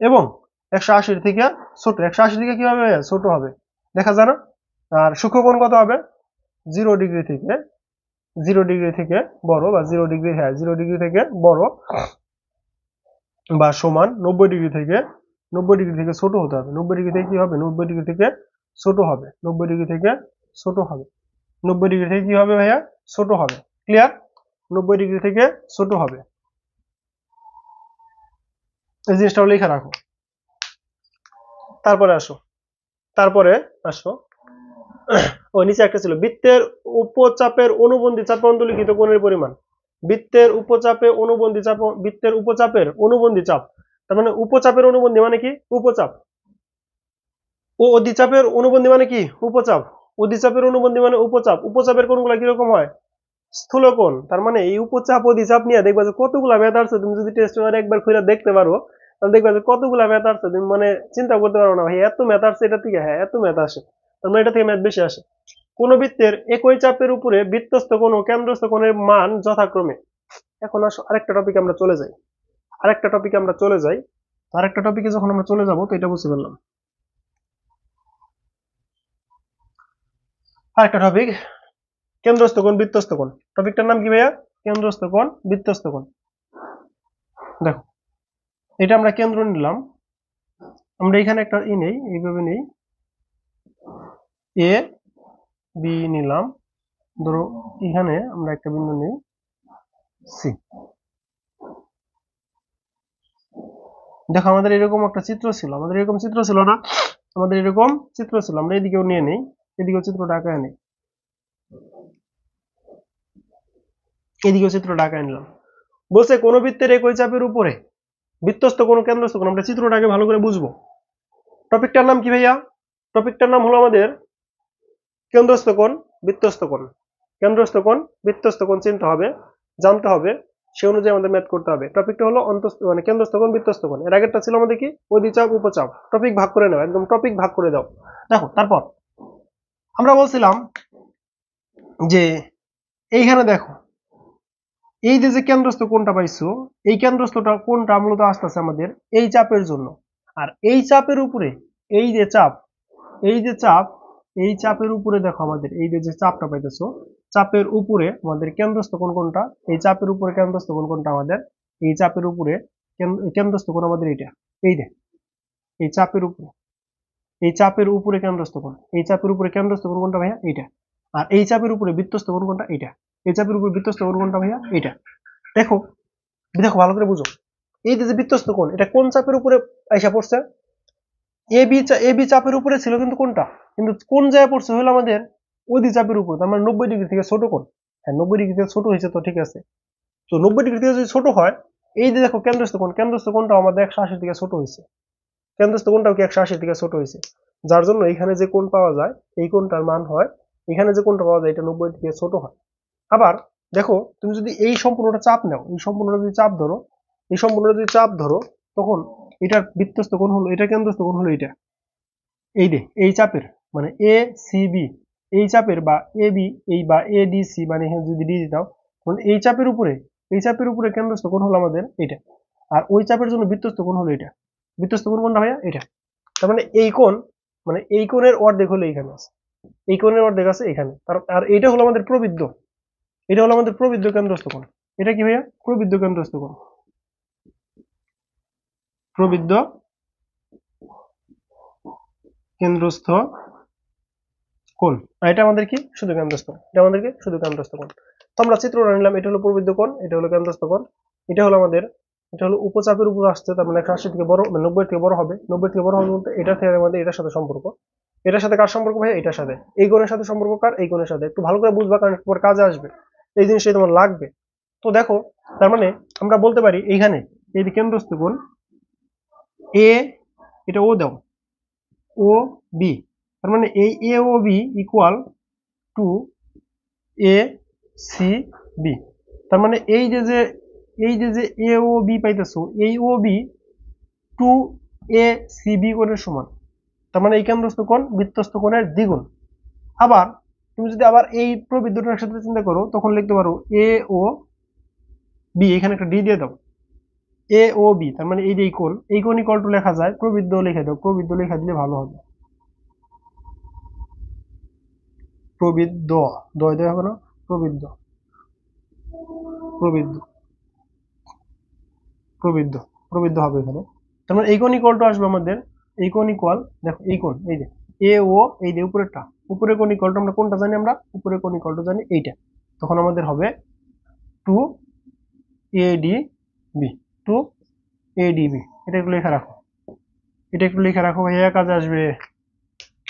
এবং 180 থেকে ছোট। 180 থেকে কি হবে? ছোট হবে, দেখা যায় না? আর সূক্ষ্মকোণ কত হবে? 0 ডিগ্রি থেকে, 0 ডিগ্রি থেকে বড়, বা 0 ডিগ্রি, হ্যাঁ 0 ডিগ্রি থেকে বড়, বা সমান 90 ডিগ্রি থেকে, 90 ডিগ্রি থেকে ছোট হতে হবে। 90 ডিগ্রি থেকে কি হবে? 90 ডিগ্রি থেকে ছোট হবে। 90 ডিগ্রি থেকে ছোট হবে। 90 ডিগ্রি থেকে কি হবে ভাইয়া? ছোট হবে। ক্লিয়ার? 90 ডিগ্রি থেকে ছোট হবে, এই জিনিসটাও লিখে রাখো। তারপরে আসো, তারপরে আসো ও নিচে একটা ছিল, বৃত্তের উপচাপের অনুবন্ধী চাপে অন্তর্লিখিত কোণের পরিমাণ। বৃত্তের উপচাপে অনুবন্ধী চাপ, বৃত্তের উপচাপের অনুবন্ধী চাপ, তার মানে উপচাপের অনুবন্ধী মানে কি উপচাপ, ও অধিচাপের অনুবন্ধী মানে কি উপচাপ, অধিচাপের অনুবন্ধী মানে উপচাপ। উপচাপের কোণগুলো কিরকম হয়? স্থূলকোণ। তার মানে এই উপচাপ অধিচাপ নিয়ে দেখবা যে কতগুলা ম্যাথ আছে, তুমি যদি টেস্ট পেপারে একবার খুলে দেখতে পারো তাহলে দেখবা যে কতগুলা ম্যাথ আছে, তুমি মানে চিন্তা করতে পারো না ভাই এত ম্যাথ আসছে এটা থেকে, হ্যাঁ এত ম্যাথ আসে, তার মানে এটা থেকে ম্যাথ বেশি আসে। কোন বৃত্তের একই চাপের উপরে বৃত্তস্থ কোণ ও কেন্দ্রস্থ কোণের মান যথাক্রমে। এখন আসো আরেকটা টপিকে আমরা চলে যাই, আরেকটা টপিকে আমরা চলে যাই। আরেকটা টপিকে যখন আমরা চলে যাব তো এটা বুঝতে পারলাম। আরেকটা টপিক, কেন্দ্রস্থ কোণ বৃত্তস্থ কোণ। টপিকটার নাম কি ভাইয়া? কেন্দ্রস্থ কোণ বৃত্তস্থ কোণ। দেখো এটা আমরা কেন্দ্র নিলাম, আমরা এখানে একটা নেই, এইভাবে নেই, এ বি নিলাম, ধরো এখানে আমরা একটা বিন্দু নেই সি। দেখো আমাদের এরকম একটা চিত্র ছিল, আমাদের এরকম চিত্র ছিল না? আমাদের এরকম চিত্র ছিল, আমরা এদিকেও নিয়ে নেই, এদিকেও চিত্রটা আঁকায় নেই, এদিকেও চিত্রটা আঁকায় নিলাম। বলছে কোন বৃত্তের একই চাপের উপরে বৃত্তস্থ কোণ কেন্দ্রস্থ কোণ, আমরা চিত্রটাকে ভালো করে বুঝবো। টপিকটার নাম কি ভাইয়া? টপিকটার নাম হলো আমাদের কেন্দ্রস্থ কোণ বৃত্তস্থ কোণ। কেন্দ্রস্থ কোণ বৃত্তস্থ কোণ চিনতে হবে, জানতে হবে, সে অনুযায়ী আমাদের ম্যাথ করতে হবে। টপিকটা হলো মানে কেন্দ্রস্থ কোণ বৃত্তস্থ কোণ। এর আগেরটা ছিল আমাদের কি অধিচাপ উপচাপ। টপিক ভাগ করে নাও, একদম টপিক ভাগ করে দাও। দেখো তারপর আমরা বলছিলাম যে এইখানে দেখো এই যে কেন্দ্রস্থ কোণটা পাইছো, এই কেন্দ্রস্থটা কোণটা মূলত আসতেছে আমাদের এই চাপের জন্য। আর এই চাপের উপরে এই যে চাপ, এই যে চাপ, এই চাপের উপরে দেখো আমাদের এই যে চাপটা পাইতেছো, চাপের উপরে আমাদের কেন্দ্রস্থ কোণ কোনটা? এই চাপের উপরে কেন্দ্রস্থ কোণ কোনটা আমাদের? এই চাপের উপরে কেন্দ্রস্থ কোণ আমাদের এইটা, এই যে এই চাপের উপরে, এই চাপের উপরে কেন্দ্রস্থ কোণ, এই চাপের উপরে কেন্দ্রস্থ কোণ কোনটা ভাইয়া? এইটা। আর এই চাপের উপরে বৃত্তস্থ কোণ কোনটা? এইটা। এই চাপের উপরে বৃত্তস্থ কোণ কোনটা ভাইয়া? এইটা। দেখো দেখো ভালো করে বুঝো, এই যে বৃত্তস্থ কোণ এটা কোন চাপের উপরে আইসা পড়ছে? এ বি চাপের উপরে ছিল কিন্তু কোনটা, কিন্তু কোন জায়গায় পড়ছে হলো আমাদের অধি চাপের উপর, তার মানে 90 ডিগ্রি থেকে ছোট কোণ। হ্যাঁ 90 ডিগ্রি থেকে ছোট হয়েছে তো ঠিক আছে, তো 90 ডিগ্রি থেকে যদি ছোট হয়, এই যে দেখো কেন্দ্রস্থ কোণ, কেন্দ্রস্থ কোণটাও আমাদের 180 থেকে ছোট হয়েছে, কেন্দ্রস্থ কোণটাও কি 180 থেকে ছোট হয়েছে, যার জন্য এখানে যে কোণ পাওয়া যায় এই কোণটার মান হয়, এখানে যে কোণটা পাওয়া যায় এটা 90 থেকে ছোট হয়। আবার দেখো তুমি যদি এই সম্পূর্ণটা চাপ নাও, এই সম্পূর্ণটা যদি চাপ ধরো, এই সম্পূর্ণটা যদি চাপ ধরো, তখন এটার বৃত্তস্থ কোণ হলো এটা, কেন্দ্রস্থ কোণ হলো এটা, এই যে এই চাপের মানে এ সি বি, এই চাপের বা এ বি এই বা এ ডি সি, মানে এখানে যদি ডি দাও তখন এই চাপের উপরে, এই চাপের উপরে কেন্দ্রস্থ কোণ হলো আমাদের এটা, আর ওই চাপের জন্য বৃত্তস্থ কোণ হলো এটা। বৃত্তস্থ কোণ কোনটা ভাইয়া? এটা। তার মানে এই কোণ, মানে এই কোণের অর্ধেক হলো এখানে আছে, এই কোণের অর্ধেক আছে এখানে, আর এইটা হলো আমাদের প্রবৃদ্ধ, এটা হলো আমাদের প্রবৃদ্ধ কেন্দ্রস্থ কোণ। এটা কি ভাইয়া? প্রবৃদ্ধ কেন্দ্রস্থ কোণ, প্রবৃদ্ধ কেন্দ্রস্থ কোণ, আর এটা আমাদের কি শুধু কেন্দ্রস্থ কোণ, এটা আমাদের কি শুধু কেন্দ্রস্থ কোণ। তো আমরা চিত্রটা নিলাম, এটা হলো প্রবৃদ্ধ কোণ, এটা হলো কেন্দ্রস্থ কোণ, এটা হলো আমাদের, এটা হলো উপচাপের উপর আসছে, তার মানে 180 থেকে বড়, মানে 90 থেকে বড় হবে, 90 থেকে বড় হবে বলতে এটা থেকে আমাদের এটার সাথে সম্পর্ক, এটার সাথে কার সম্পর্ক ভাই, এটার সাথে, এই কোণের সাথে সম্পর্ক কার, এই কোণের সাথে। একটু ভালো করে বুঝবা, কারণ পরে কাজে আসবে, এই জিনিসটাই তোমার লাগবে। তো দেখো, তার মানে আমরা বলতে পারি এইখানে এই যে কেন্দ্রস্থ কোণ এ, এটা ও দাও, ও বি, তার মানে এই A O B equal to A C B. তার মানে এই যে যে এ ও বি পাইতেছো, এই O B two A C B কোণের সমান। তার মানে এই কেন্দ্রস্থ কোণ বৃত্তস্থ কোণের দ্বিগুণ। আবার তুমি যদি আবার এই প্রবৃদ্ধটার সাথে চিন্তা করো, তখন লিখতে পারো এ ও বি, এখানে একটা ডি দিয়ে দাও, এ ও বি, তার মানে এই যে এই কোণ ইকুয়াল টু লেখা যায় প্রবৃদ্ধ, লিখে দাও, প্রবৃদ্ধ লেখা দিলে ভালো হবে, প্রবৃদ্ধ, দয় দেওয়া হবে না, প্রবৃদ্ধ, প্রবৃদ্ধ, প্রবৃদ্ধ, প্রবৃদ্ধ হবে এখানে। তার মানে এই কোণ ইকুয়াল টু আসবে আমাদের, এই কোণ ইকুয়াল, দেখো এই কোণ, এই যে এ ও, এই যে উপরেরটা, উপরের কোণ ইকুয়াল টু আমরা কোনটা জানি, আমরা উপরের কোণ ইকুয়াল টু জানি এইটা, তখন আমাদের হবে two A D B, two A D B. এটা একটু লেখা রাখো, এটা একটু লেখা রাখো ভাইয়া, কাজে আসবে।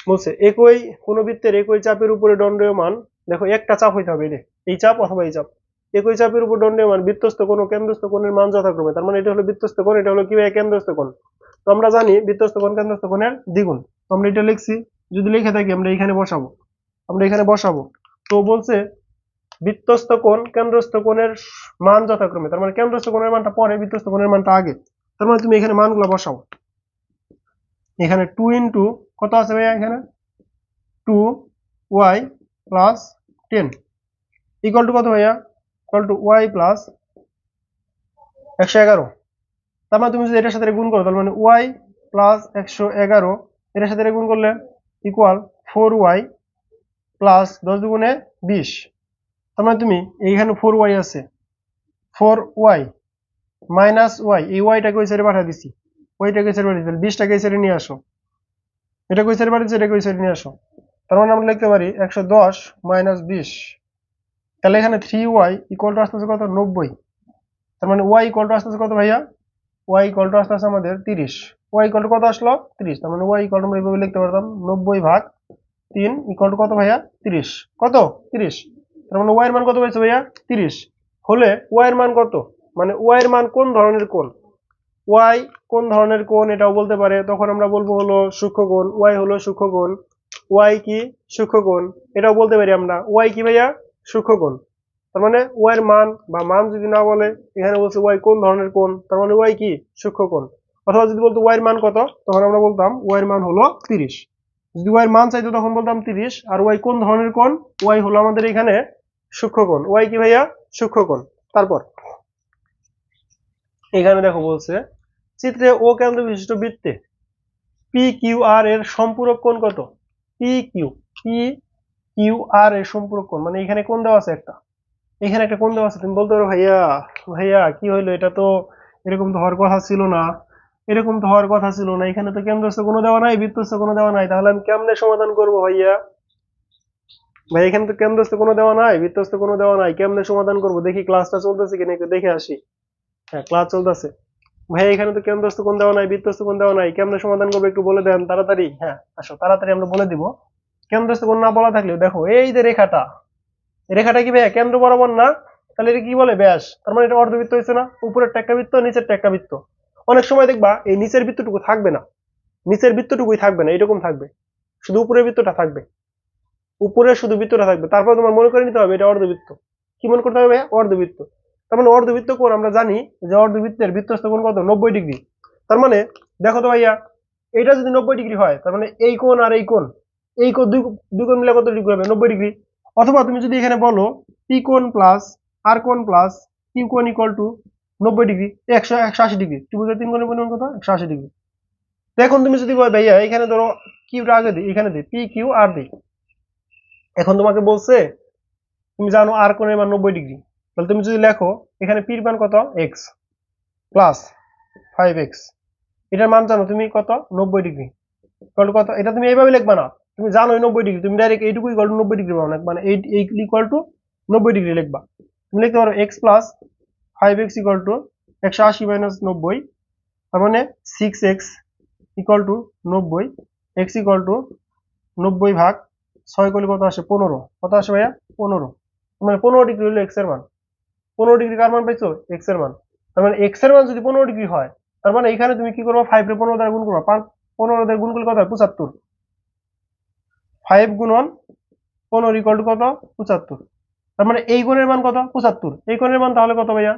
বলছে একই কোন বৃত্তের একই চাপের উপরে দণ্ডায়মান, দেখো একটা চাপ হইতে হবে, এই চাপ অথবা এই চাপ, একই চাপের উপর দণ্ডায়মান বৃত্তস্থ কোণ ও কেন্দ্রস্থ কোণের মান যথাক্রমে, তার মানে এটা হলো বৃত্তস্থ কোণ, এটা হলো কি ভাই, কেন্দ্রস্থ কোণ। তো আমরা জানি বৃত্তস্থ কোণ কেন্দ্রস্থ কোণের দ্বিগুণ, তো আমরা এটা লিখছি, যদি লিখে থাকি আমরা এখানে বসাবো, আমরা এখানে বসাবো। তো বলছে বৃত্তস্থ কোণ কেন্দ্রস্থ কোণের মান যথাক্রমে, তার মানে কেন্দ্রস্থ কোণের মানটা পরে, বৃত্তস্থ কোণের মানটা আগে। তার মানে তুমি এখানে মানগুলো বসাও, এখানে 2 ইন্টু কত আছে ভাইয়া, এখানে 2y প্লাস 10 ইকুয়াল টু কত ভাইয়া, ইকুয়াল টু y প্লাস 111। তার মানে তুমি যদি এটার সাথে গুণ করো, তার মানে y প্লাস 111 এটার সাথে গুণ করলে ইকুয়াল 4y প্লাস 10 দুগুণে 20। তার মানে তুমি এইখানে 4y আছে, 4y মাইনাস y, এই ওয়াইটাকে ওই সাইডে পাঠিয়ে দিছি, ওইটাকে সাইডে পাঠিয়ে দিলে 20টাকে এই সাইডে নিয়ে আসো, এটা কই সাইডে পাঠিয়েছি, এটা কই সাইডে নিয়ে আসো। তার মানে আমরা লিখতে পারি 110 মাইনাস 20, তাহলে এখানে 3y ইকুয়াল টু আসতেছে কত, 90। তার মানে y ইকুয়াল টু আসতেছে কত ভাইয়া, y ইকুয়াল টু আসতেছে আমাদের 30, y ইকুয়াল টু কত আসলো 30। তার মানে y ইকুয়াল টু আমরা এইভাবে লিখতে পারতাম 90 ভাগ 3 ইকুয়াল টু কত ভাইয়া, 30, কত 30। তার মানে y এর মান কত হয়েছে ভাইয়া, 30 হলে y এর মান কত, মানে y এর মান কোন ধরনের কোণ, y কোন ধরনের কোণ এটাও বলতে পারে, তখন আমরা বলবো হলো সূক্ষ্মকোণ, y হলো সূক্ষ্মকোণ, y কি সূক্ষ্মকোণ, এটাও বলতে পারি আমরা, y কি ভাইয়া সূক্ষ্মকোণ। তার মানে y এর মান, বা মান যদি না বলে, এখানে বলছে y কোন ধরনের কোণ, তার মানে y কি সূক্ষ্মকোণ। অথবা যদি বলতো y এর মান কত, তখন আমরা বলতাম y এর মান হলো 30। যদি y এর মান চাইতো তখন বলতাম 30, আর y কোন ধরনের কোণ, y হলো আমাদের এখানে সূক্ষ্মকোণ, y কি ভাইয়া সূক্ষ্মকোণ। তারপর এখানে দেখো বলছে চিত্রে ও কেন্দ্র বিশিষ্ট বৃত্তে পি কিউ আর এর সম্পূরক কোণ কত, পি কিউ আর এর সম্পূরক কোণ, মানে এখানে কোণ দেওয়া আছে একটা, এখানে একটা কোণ দেওয়া আছে, তুমি বলতে পারো ভাইয়া, ভাইয়া কি হইলো, এটা তো এরকম তো হওয়ার কথা ছিল না, এরকম তো হওয়ার কথা ছিল না, এখানে তো কেন্দ্রস্থ কোনো দেওয়া নাই, বৃত্তস্থ কোনো দেওয়া নাই, তাহলে আমি কেমনে সমাধান করব ভাইয়া, ভাই এখানে তো কেন্দ্রস্থ কোনো দেওয়া নাই, বৃত্তস্থ কোনো দেওয়া নাই, কেমনে সমাধান করব, দেখি ক্লাসটা চলতেছে কিনা একটু দেখে আসি। হ্যাঁ ক্লাস চলতেছে। ভাই এখানে তো কেন্দ্রস্থ কোণ দেওয়া নাই, বৃত্তস্থ কোণ দেওয়া নাই, কেমনে সমাধান করবো একটু বলে দেন তাড়াতাড়ি। হ্যাঁ আসো তাড়াতাড়ি আমরা বলে দিব। কেন্দ্রস্থ কোণ না বলা থাকলেও দেখো এই যে রেখাটা, রেখাটা কি ভাইয়া কেন্দ্র বরাবর না, তাহলে এটা কি বলে ব্যাস, তার মানে এটা অর্ধবৃত্ত হয়েছে না, উপরের একটা বৃত্ত নিচের একটা বৃত্ত। অনেক সময় দেখবা এই নিচের বৃত্তটুকু থাকবে না, নিচের বৃত্তটুকুই থাকবে না, এরকম থাকবে, শুধু উপরের বৃত্তটা থাকবে, উপরে শুধু বৃত্তটা থাকবে, তারপর তোমার মনে করে নিতে হবে এটা অর্ধবৃত্ত। কি মনে করতে হবে ভাইয়া, অর্ধবৃত্ত। তার মানে অর্ধবৃত্ত কোণ আমরা জানি যে অর্ধবৃত্তের বৃত্তস্থ কোণ কত, 90 ডিগ্রি। তার মানে দেখো তো ভাইয়া, এটা যদি 90 ডিগ্রি হয়, তার মানে এই কোণ আর এই কোণ, এই কোণ দুই কোণ মিলে কত ডিগ্রি হবে, 90 ডিগ্রি। অথবা তুমি যদি এখানে বলো পি কোণ প্লাস আর কোণ প্লাস কিউ কোণ ইকুয়াল টু 90 ডিগ্রি, 180 ডিগ্রি, ত্রিভুজের তিন কোণের পরিমাণ কত, 180 ডিগ্রি। তো এখন তুমি যদি বলো ভাইয়া এখানে ধরো কিউটা আগে দিই, এখানে দিই পি কিউ আর দিই, এখন তোমাকে বলছে তুমি জানো আর কোণের মান 90 ডিগ্রি, তাহলে তুমি যদি লেখো এখানে পির মান কত, এক্স প্লাস 5x, এটার মান জানো তুমি কত, 90 ডিগ্রি, কত, এটা তুমি এইভাবে লিখবা না, তুমি জানোই 90 ডিগ্রি, তুমি ডাইরেক্ট এইটুকু ইকুয়াল টু 90 ডিগ্রি পাবো না, মানে 8 ইকুয়াল টু 90 ডিগ্রি লিখবা। তুমি লিখতে পারো x plus 5x equal to 180 minus 90, তার মানে 6x equal to 90, x equal to 90 ভাগ 6 করলে কত আসে? 15। কত আসে ভাইয়া? 15। মানে 15 ডিগ্রি হলো এক্স এর মান। 15 ডিগ্রি কার মান পাইছো? এক্স এর মান। তার মানে এক্স এর মান যদি 15 ডিগ্রি হয়, তার মানে এখানে তুমি কি করবো? 5 রে 15 দ্বারা গুণ করবা। 15 দ্বারা গুণ করলে কত হয়? 75। 5 গুণন 15 ইকুয়াল টু কত? 75। তার মানে এই কোণের মান কত? 75। এই কোণের মান তাহলে কত ভাইয়া?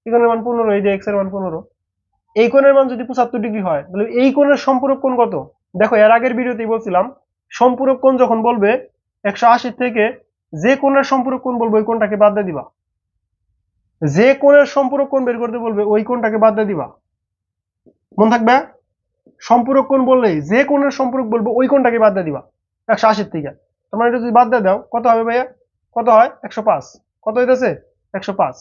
এই কোণের মান 15, এই যে এক্স এর মান 15। এই কোণের মান যদি 75 ডিগ্রি হয়, তাহলে এই কোণের সম্পূরক কোণ কত? দেখো এর আগের ভিডিওতেই বলছিলাম, সম্পূরক কোণ যখন বলবে 180 থেকে যে কোণের সম্পূরক কোণ বলবে ওই কোণটাকে বাদ দিয়ে দিবা। যে কোণের সম্পূরক কোণ বের করতে বলবে ওই কোণটাকে বাদ দিয়ে দিবা। মন থাকবে? সম্পূরক কোণ বললেই যে কোণের সম্পূরক বলবো ওই কোণটাকে বাদ দিয়ে দিবা 180 থেকে। তার মানে এটা যদি বাদ দিয়ে দাও কত হবে ভাইয়া? কত হয়? 105। কত হইতেছে? 105।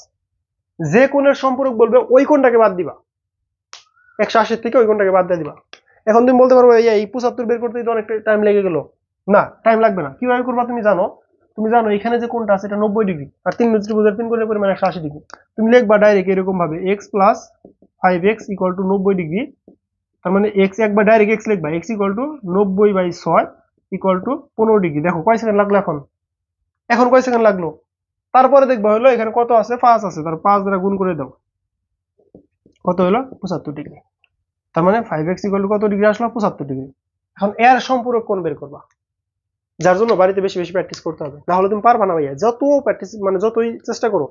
যে কোণের সম্পূরক বলবে ওই কোণটাকে বাদ দিবা 180 থেকে, ওই কোণটাকে বাদ দিয়ে দিবা। এখন তুমি বলতে পারবো এই 75 বের করতে তো অনেকটা টাইম লেগে গেল। না, টাইম লাগবে না। কিভাবে করবা তুমি জানো? তুমি জানো এখানে যে কোণটা আছে এটা 90 ডিগ্রি, আর 3 ত্রিভুজের 3 কোণের পরিমাণ 180 ডিগ্রি। তুমি লিখবা ডাইরেক্ট এরকম ভাবে x plus 5x equal to 90 degree. তার মানে এক্স একবার ডাইরেক্ট এক্স লিখবা, x equal to 90/6 equal to 15 degree. দেখো কয় সেকেন্ড লাগলো এখন? এখন কয় সেকেন্ড লাগলো? তারপরে দেখবা হলো এখানে কত আছে? 5 আছে, তার 5 দ্বারা গুণ করে দাও। কত হলো? 75 ডিগ্রি। তার মানে 5x ইকুয়াল টু কত ডিগ্রি আসলো? 75 ডিগ্রি। এখন এর সম্পূরক কোণ বের করবা, যার জন্য বাড়িতে বেশি বেশি প্র্যাকটিস করতে হবে, না হলে তুমি পারবা না ভাইয়া। যত প্র্যাকটিস মানে যতই চেষ্টা করো,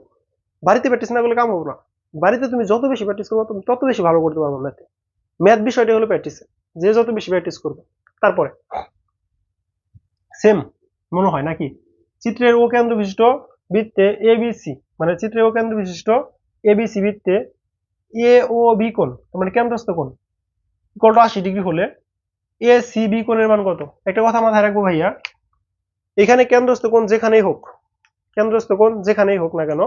বাড়িতে প্র্যাকটিস না করলে কাম হবে না। বাড়িতে তুমি যত বেশি প্র্যাকটিস করবে তুমি তত বেশি ভালো করতে পারবে ম্যাথে। ম্যাথ বিষয়টা হলো প্র্যাকটিস, যে যত বেশি প্র্যাকটিস করবে। তারপরে সেম মনে হয় নাকি? চিত্রের ও কেন্দ্র বিশিষ্ট বৃত্তে এবিসি, মানে চিত্রের ও কেন্দ্র বিশিষ্ট এবিসি বৃত্তে এ ও বি কোণ, মানে কেন্দ্রস্থ কোণ ইকুয়াল টু 80 ডিগ্রি হলে এ সি বি কোণের মান কত? একটা কথা মাথায় রাখবো ভাইয়া, এখানে কেন্দ্রস্থ কোণ যেখানেই হোক, কেন্দ্রস্থ কোণ যেখানেই হোক না কেন,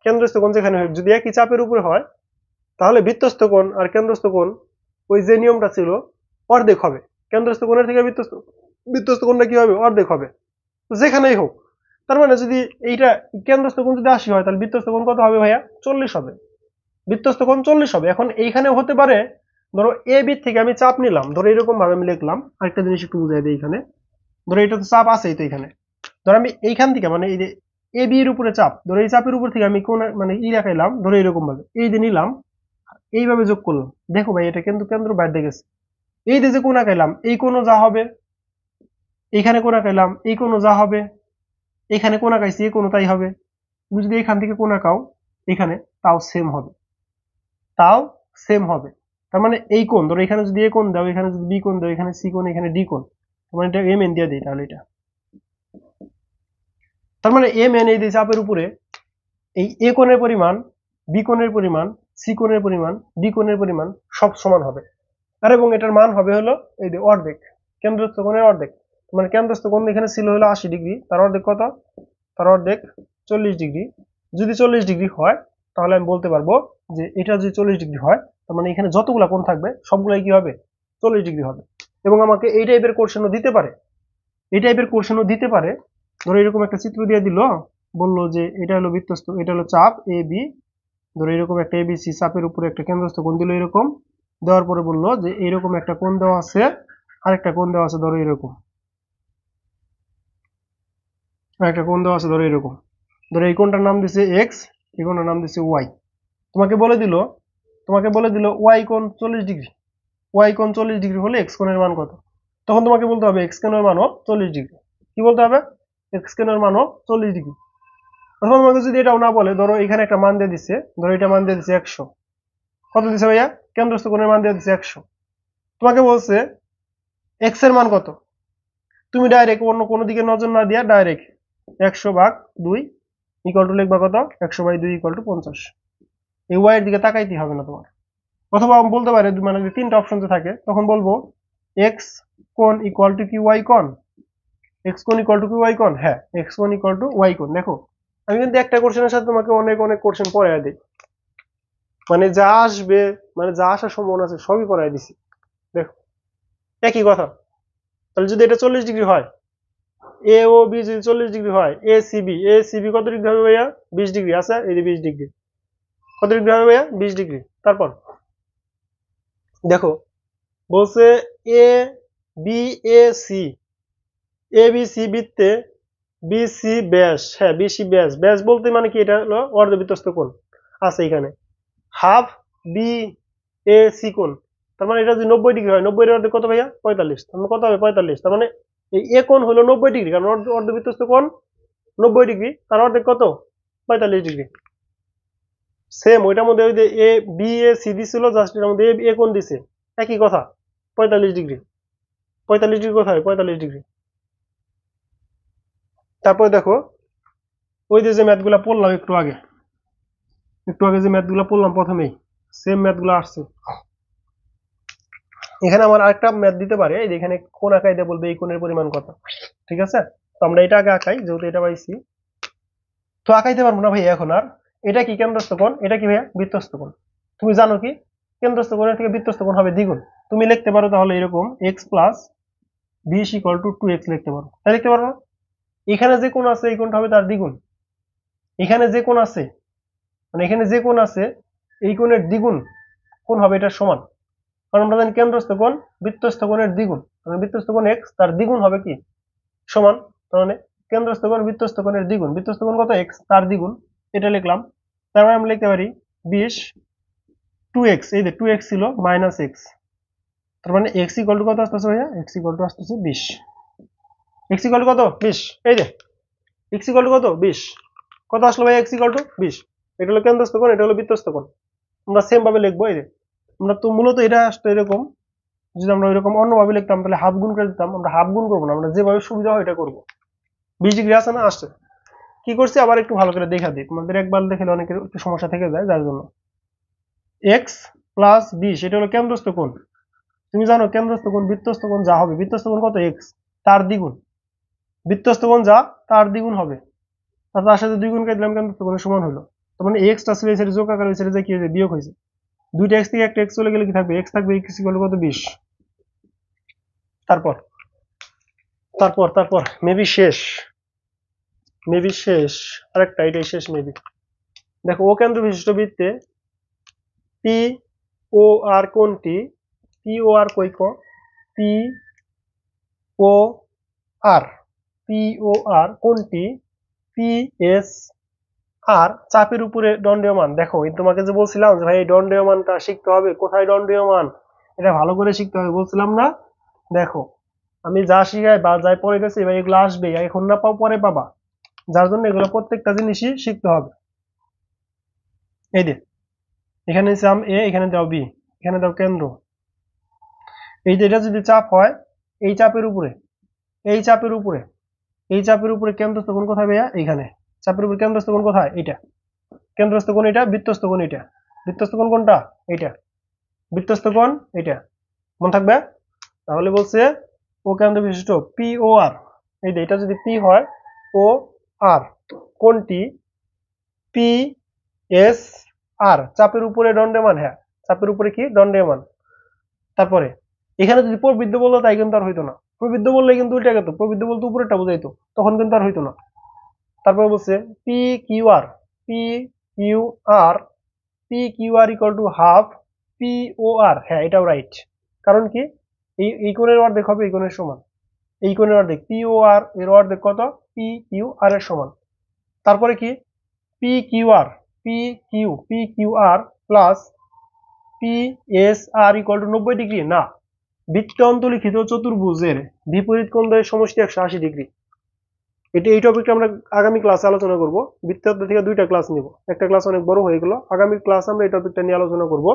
কেন্দ্রস্থ কোণ যেখানে হোক যদি একই চাপের উপরে হয়, তাহলে বৃত্তস্থ কোণ আর কেন্দ্রস্থ কোণ ওই যে নিয়মটা ছিল অর্ধেক হবে। কেন্দ্রস্থ কোণের থেকে বৃত্তস্থ কোণটা কি হবে? অর্ধেক হবে, যেখানেই হোক। তার মানে যদি এইটা কেন্দ্রস্থ কোণ যদি 80 হয়, তাহলে বৃত্তস্থ কোণ কত হবে ভাইয়া? 40 হবে। বৃত্তস্থ কোণ 40 হবে। এখন এইখানে হতে পারে, ধরো এ বি থেকে আমি চাপ নিলাম, ধরো এরকম ভাবে আমি লিখলাম। আরেকটা জিনিস একটু বুঝাই দিই, এখানে ধরো এটা তো চাপ আছেই তো এখানে, ধরো আমি এইখান থেকে মানে এই যে এ বি এর উপরে চাপ, ধরো এই চাপের উপর থেকে আমি কোন মানে রাখাইলাম, ধরো এরকম ভাবে এই যে নিলাম, এইভাবে যোগ করলাম। দেখো ভাই এটা কিন্তু কেন্দ্র বাইরে গেছে। এই যে কোণ আঁকাইলাম, এই কোণও যা হবে, এইখানে কোণ আঁকাইলাম, এই কোণও যা হবে, এখানে কোণ আঁকাইছি এই কোণও তাই হবে। তুমি যদি এখান থেকে কোণ আঁকাও এখানে, তাও সেম হবে, তাও সেম হবে। তার মানে এই কোণ, ধরো এখানে যদি এ কোণ দাও, এখানে যদি বি কোণ দাও, এখানে সি কোণ, এখানে ডি কোণ, তার মানে এটা এম এন দিয়ে দিই তাহলে এটা। তার মানে এম এন এই যে চাপের উপরে এই এ কোণের পরিমাণ, বি কোণের পরিমাণ, সি কোণের পরিমাণ, ডি কোণের পরিমাণ সব সমান হবে। আর এবং এটার মান হবে হলো এই যে অর্ধেক, কেন্দ্রস্থ কোণের অর্ধেক। মানে কেন্দ্রস্থ কোণ এখানে ছিল হলো 80 ডিগ্রি, তার অর্ধেক কত? তার অর্ধেক 40 ডিগ্রি। যদি 40 ডিগ্রি হয়, তাহলে আমি বলতে পারবো যে এটা যদি 40 ডিগ্রি হয়, তার মানে এখানে যতগুলা কোণ থাকবে সবগুলাই কি হবে? 40 ডিগ্রি হবে। এবং আমাকে এই টাইপের কোশ্চেনও দিতে পারে, এই টাইপের কোশ্চেনও দিতে পারে। ধরো এরকম একটা চিত্র দিয়ে দিল, বললো যে এটা হলো বৃত্তস্থ, এটা হলো চাপ এ বি, ধরো এরকম একটা এবিসি চাপের উপরে একটা কেন্দ্রস্থ কোণ দিল এরকম, দেওয়ার পরে বললো যে এরকম একটা কোণ দেওয়া আছে, আরেকটা কোণ দেওয়া আছে ধরো এরকম, আরেকটা কোণ দেওয়া আছে ধরো এরকম। ধরো এই কোণটার নাম দিছে এক্স, এই কোণটার নাম দিছে ওয়াই। তোমাকে বলে দিল ওয়াই কোণ 40 ডিগ্রি। ওয়াই কোণ 40 ডিগ্রি হলে এক্স কোণের মান কত? তখন তোমাকে বলতে হবে এক্স কোণের মানও 40 ডিগ্রি। কি বলতে হবে? এক্স কোণের মানও 40 ডিগ্রি। অথবা আমাকে যদি এটাও না বলে, ধরো এখানে একটা মান দিয়ে দিচ্ছে, ধরো এটা মান দিয়ে দিচ্ছে 100। কত দিছে ভাইয়া? কেন্দ্রস্থ কোণের মান দিয়ে দিচ্ছে 100। তোমাকে বলছে এক্স এর মান কত? তুমি ডাইরেক্ট অন্য কোনো দিকে নজর না দিয়া ডাইরেক্ট 100/2 ইকুয়াল টু লিখবা কত? 100/2 ইকুয়াল টু 50। এই ওয়াই এর দিকে তাকাইতে হবে না তোমার। অথবা আমি বলতে পারি মানে যদি তিনটা অপশন থাকে, তখন বলবো এক্স কোণ ইকুয়াল টু কি ওয়াই কোণ, এক্স কোণ ইকুয়াল টু কি ওয়াই কোণ। হ্যাঁ, এক্স কোণ ইকুয়াল টু ওয়াই কোণ। দেখো আমি কিন্তু একটা কোশ্চেনের সাথে তোমাকে অনেক অনেক কোশ্চেন পড়াই দিই, মানে যা আসবে, মানে যা আসার সম্ভাবনা আছে সবই পড়াই দিছি। দেখো একই কথা। তাহলে যদি এটা 40 ডিগ্রি হয়, এ ও বি যদি 40 ডিগ্রি হয়, এ সিবি কত ডিগ্রি হবে ভাইয়া? 20 ডিগ্রি আছে, এই যে 20 ডিগ্রি। কত ডিগ্রি হবে ভাইয়া? 20 ডিগ্রি। তারপর দেখো বলছে A B A C, A B C বৃত্তে বিসি ব্যাস, হ্যাঁ বিসি ব্যাস, ব্যাস বলতে মানে কি, এটা হলো অর্ধবৃত্তস্থ কোণ আছে এখানে। হাফ বি এ সি কোণ, তার মানে এটা যদি 90 ডিগ্রি হয়, 90 এর অর্ধেক কত ভাইয়া? 45। তার মানে কত হবে? 45। তার মানে এই এ কোণ হলো 90 ডিগ্রি, কারণ অর্ধবৃত্তস্থ কোণ 90 ডিগ্রি, তার অর্ধেক কত? 45 ডিগ্রি। সেম ওইটার মধ্যে ওই যে এ বি এ সি দিছিল, জাস্ট এর মধ্যে এ কোণ দিছে, একই কথা, 45 ডিগ্রি। 45 ডিগ্রি কোথায়? 45 ডিগ্রি। তারপরে দেখো ওই যে ম্যাথগুলো পড়লাম একটু আগে যে ম্যাথগুলো পড়লাম প্রথমেই, সেম ম্যাথগুলো আসছে এখানে। আমার আরেকটা ম্যাথ দিতে পারে, এই যে এখানে কোন আঁকাই দিয়ে বলবে এই কোণের পরিমাণ কত, ঠিক আছে? তো আমরা এটা আগে আঁকাই, যেহেতু এটা পাইছি। তো আঁকাইতে পারবো না ভাই এখন আর। এটা কি কেন্দ্রস্থ কোণ, এটা কি ভাইয়া? বৃত্তস্থ কোণ। তুমি জানো কি কেন্দ্রস্থ কোণের থেকে বৃত্তস্থ কোণ হবে দ্বিগুণ। তুমি লিখতে পারো তাহলে এরকম X plus B equal to 2x লিখতে পারো, তাই লিখতে পারো না? এখানে যে কোণ আছে এই কোণটা হবে তার দ্বিগুণ, এখানে যে কোণ আছে মানে এখানে যে কোণ আছে এই কোণের দ্বিগুণ কোণ হবে এটার সমান। কারণ আমরা জানি কেন্দ্রস্থ কোণ বৃত্তস্থ কোণের দ্বিগুণ, মানে বৃত্তস্থ কোণ x, তার দ্বিগুণ হবে কি? সমান। তার মানে কেন্দ্রস্থ কোণ বৃত্তস্থ কোণের দ্বিগুণ, বৃত্তস্থ কোণ কত? x, তার দ্বিগুণ। এটা লিখলাম। তারপরে আমরা লিখতে পারি 20 2x, এই যে 2x ছিল মাইনাস x, তার মানে x ইকুয়াল টু কত আসতেছে ভাইয়া? x ইকুয়াল টু আসতেছে 20। x ইকুয়াল টু কত? 20। এই যে x ইকুয়াল টু কত? 20। কত আসলো ভাইয়া? x equal to 20। এটা হলো কেন্দ্রস্থ কোণ, এটা হলো বৃত্তস্থ কোণ। আমরা সেম ভাবে লিখবো। এই যে আমরা তো মূলত এটা আসতো এরকম, যদি আমরা ওইরকম অন্যভাবে লিখতাম তাহলে হাফ গুণ করে দিতাম। আমরা হাফ গুণ করবো না, আমরা যেভাবে সুবিধা হয় এটা করবো। 20 ডিগ্রি আছে না? আসছে। কি করছি আবার একটু ভালো করে দেখা দিই, তোমাদের একবার দেখলে অনেকের একটু সমস্যা থেকে যায়, যার জন্য। এক্স প্লাস 20, এটা হলো কেন্দ্রস্থ কোণ। তুমি জানো কেন্দ্রস্থ কোণ বৃত্তস্থ কোণ যা হবে, বৃত্তস্থ কোণ কত? এক্স, তার দ্বিগুণ। বৃত্তস্থ কোণ যা তার দ্বিগুণ হবে, তার সাথে দুই গুণ করে দিলাম, কেন্দ্রস্থ কোণের সমান হলো। তার মানে এক্সটা ছিল এই সাইডে যোগ আকার, ওই সাইডে কি হয়েছে? বিয়োগ হয়েছে। দুইটা এক্স থেকে একটা এক্স চলে গেলে কি থাকবে? এক্স থাকবে। এক্স ইকুয়াল কত? 20। তারপর তারপর তারপর মেবি শেষ আরেকটা, এটাই শেষ মেবি। দেখো ও কেন্দ্র বিশিষ্ট বৃত্তে পি ও আর কোণটি, পি ও আর কই ক, পি ও আর, পি ও আর কোণটি পি এস আর চাপের উপরে দণ্ডীয়মান। দেখো এই তোমাকে যে বলছিলাম যে ভাই এই দণ্ডীয়মানটা শিখতে হবে, কোথায় দণ্ডীয়মান এটা ভালো করে শিখতে হবে, বলছিলাম না? দেখো আমি যা শিখাই বা যাই পড়াইতেছি ভাই এগুলো আসবে, এখন না পাও পরে পাবা, যার জন্য এগুলো প্রত্যেকটা জিনিসই শিখতে হবে। এই যে এখানে চাপ এ, এখানে দাও বি, এখানে দাও কেন্দ্র। এই যে এটা যদি চাপ হয় এই চাপের উপরে, এই চাপের উপরে, এই চাপের উপরে কেন্দ্রস্থ কোণ কোথায় ভাইয়া? এইখানে। চাপের উপরে কেন্দ্রস্থ কোণ কোথায়? এইটা। কেন্দ্রস্থ কোণ এটা, বৃত্তস্থ কোণ এটা। বৃত্তস্থ কোণ কোনটা? এইটা। বৃত্তস্থ কোণ এটা। মনে থাকবে? তাহলে বলছে ও কেন্দ্র বিশিষ্ট পি ও আর, এই যে এটা যদি পি হয়, ও আর কোণটি পি এস আর চাপের উপরে দণ্ডায়মান। হ্যাঁ চাপের উপরে কি? দণ্ডায়মান। তারপরে এখানে যদি প্রবৃদ্ধ বলতো তাই কিন্তু আর হইতো না। প্রবৃদ্ধ বললে কিন্তু উল্টে গেত, প্রবৃদ্ধ বলতে উপরেরটা বোঝাইতো, তখন কিন্তু আর হইতো না। তারপরে বলছে P Q R, P Q R, P Q R equal to half P O R. হ্যাঁ এটাও রাইট, কারণ কি এই কোণের অর্ধেক হবে এই কোণের সমান, এই কোণের অর্ধেক পি ও আর এর অর্ধেক কত? পি কিউ আর এর সমান। তারপরে কি P Q R, P Q R plus P S R equal to 90 degree না, বৃত্তে অন্তর্লিখিত চতুর্ভুজের বিপরীত কোণ দ্বয়ের সমষ্টি 180 ডিগ্রি। এই টপিকটা আমরা আগামী ক্লাসে আলোচনা করব। বৃত্তান্ত থেকে দুইটা ক্লাস নিব, একটা ক্লাস অনেক বড় হয়ে গেল, আগামী ক্লাস আমরা এই টপিকটা নিয়ে আলোচনা করব।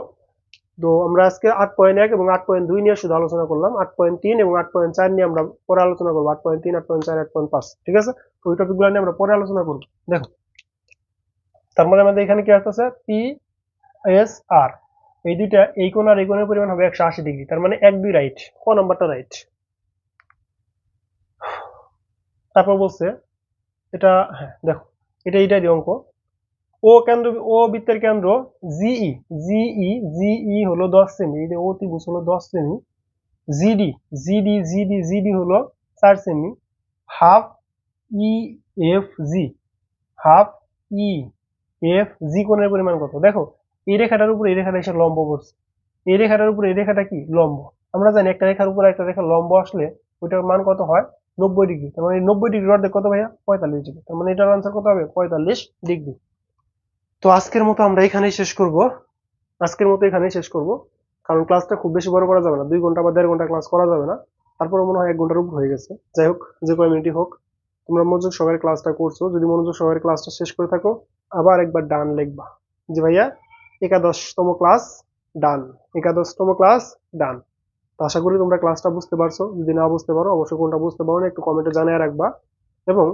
তো আমরা আজকে 8.1 এবং 8.2 নিয়ে শুধু আলোচনা করলাম, 8.3 এবং 8.4 নিয়ে আমরা পরে আলোচনা করবো, 8.3 8.4 8.5, ঠিক আছে? ওই টপিকগুলো নিয়ে আমরা পরে আলোচনা করবো। দেখো তার মানে আমাদের এখানে কি আসতেছে? পি এস আর, এই দুইটা এই কোণ আর এই কোণের পরিমাণ হবে 180 ডিগ্রি, তার মানে 1 2 রাইট, ক নাম্বারটা রাইট। তারপর বলছে এটা, হ্যাঁ দেখো এটাই অঙ্ক। ও কেন্দ্র, ও বৃত্তের কেন্দ্র জিই, জিই হলো 10 সেমি, এই যে ও ত্রিভুজ হলো 10 সেমি, জিডি জিডি হলো 4 semi. Half E F G, half E F G কোণের পরিমাণ কত? দেখো এই রেখাটার উপর এই রেখাটা এসে লম্ব পড়ছে, এই রেখাটার উপর এই রেখাটা কি লম্ব। আমরা জানি একটা রেখার উপর একটা রেখা লম্ব আসলে ওইটার মান কত হয়? 90 ডিগ্রি। তার মানে 90 ডিগ্রি অর্ধেক কত ভাইয়া? 45 ডিগ্রি। তার মানে এটার আনসার কত হবে? 45 ডিগ্রি। তো আজকের মতো আমরা এখানেই শেষ করব, কারণ ক্লাসটা খুব বেশি বড় করা যাবে না, 2 ঘন্টা বা 1.5 ঘন্টা ক্লাস করা যাবে না। তারপরে মনে হয় 1 ঘন্টার উপর হয়ে গেছে। যাই হোক, যে কয় মিনিটই হোক, তোমরা মনোযোগ সহকারে ক্লাসটা করছো। যদি মনোযোগ সহকারে ক্লাসটা শেষ করে থাকো, আবার একবার ডান লিখবা যে ভাইয়া 11তম ক্লাস ডান, 11তম ক্লাস ডান। তো আশা করি তোমরা ক্লাসটা বুঝতে পারছো। যদি না বুঝতে পারো, অবশ্যই কোনটা বুঝতে পারো না একটু কমেন্টে জানিয়ে রাখবা। এবং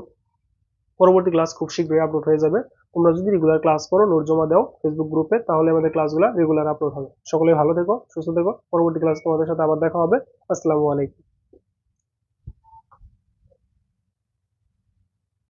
পরবর্তী ক্লাস খুব শীঘ্রই আপলোড হয়ে যাবে। তোমরা যদি রেগুলার ক্লাস করো, নোট জমা দাও ফেসবুক গ্রুপে, তাহলে আমাদের ক্লাসগুলো রেগুলার আপলোড হবে। সকলে ভালো থেকো, সুস্থ থেকো। পরবর্তী ক্লাস তোমাদের সাথে আবার দেখা হবে। আসসালামু আলাইকুম।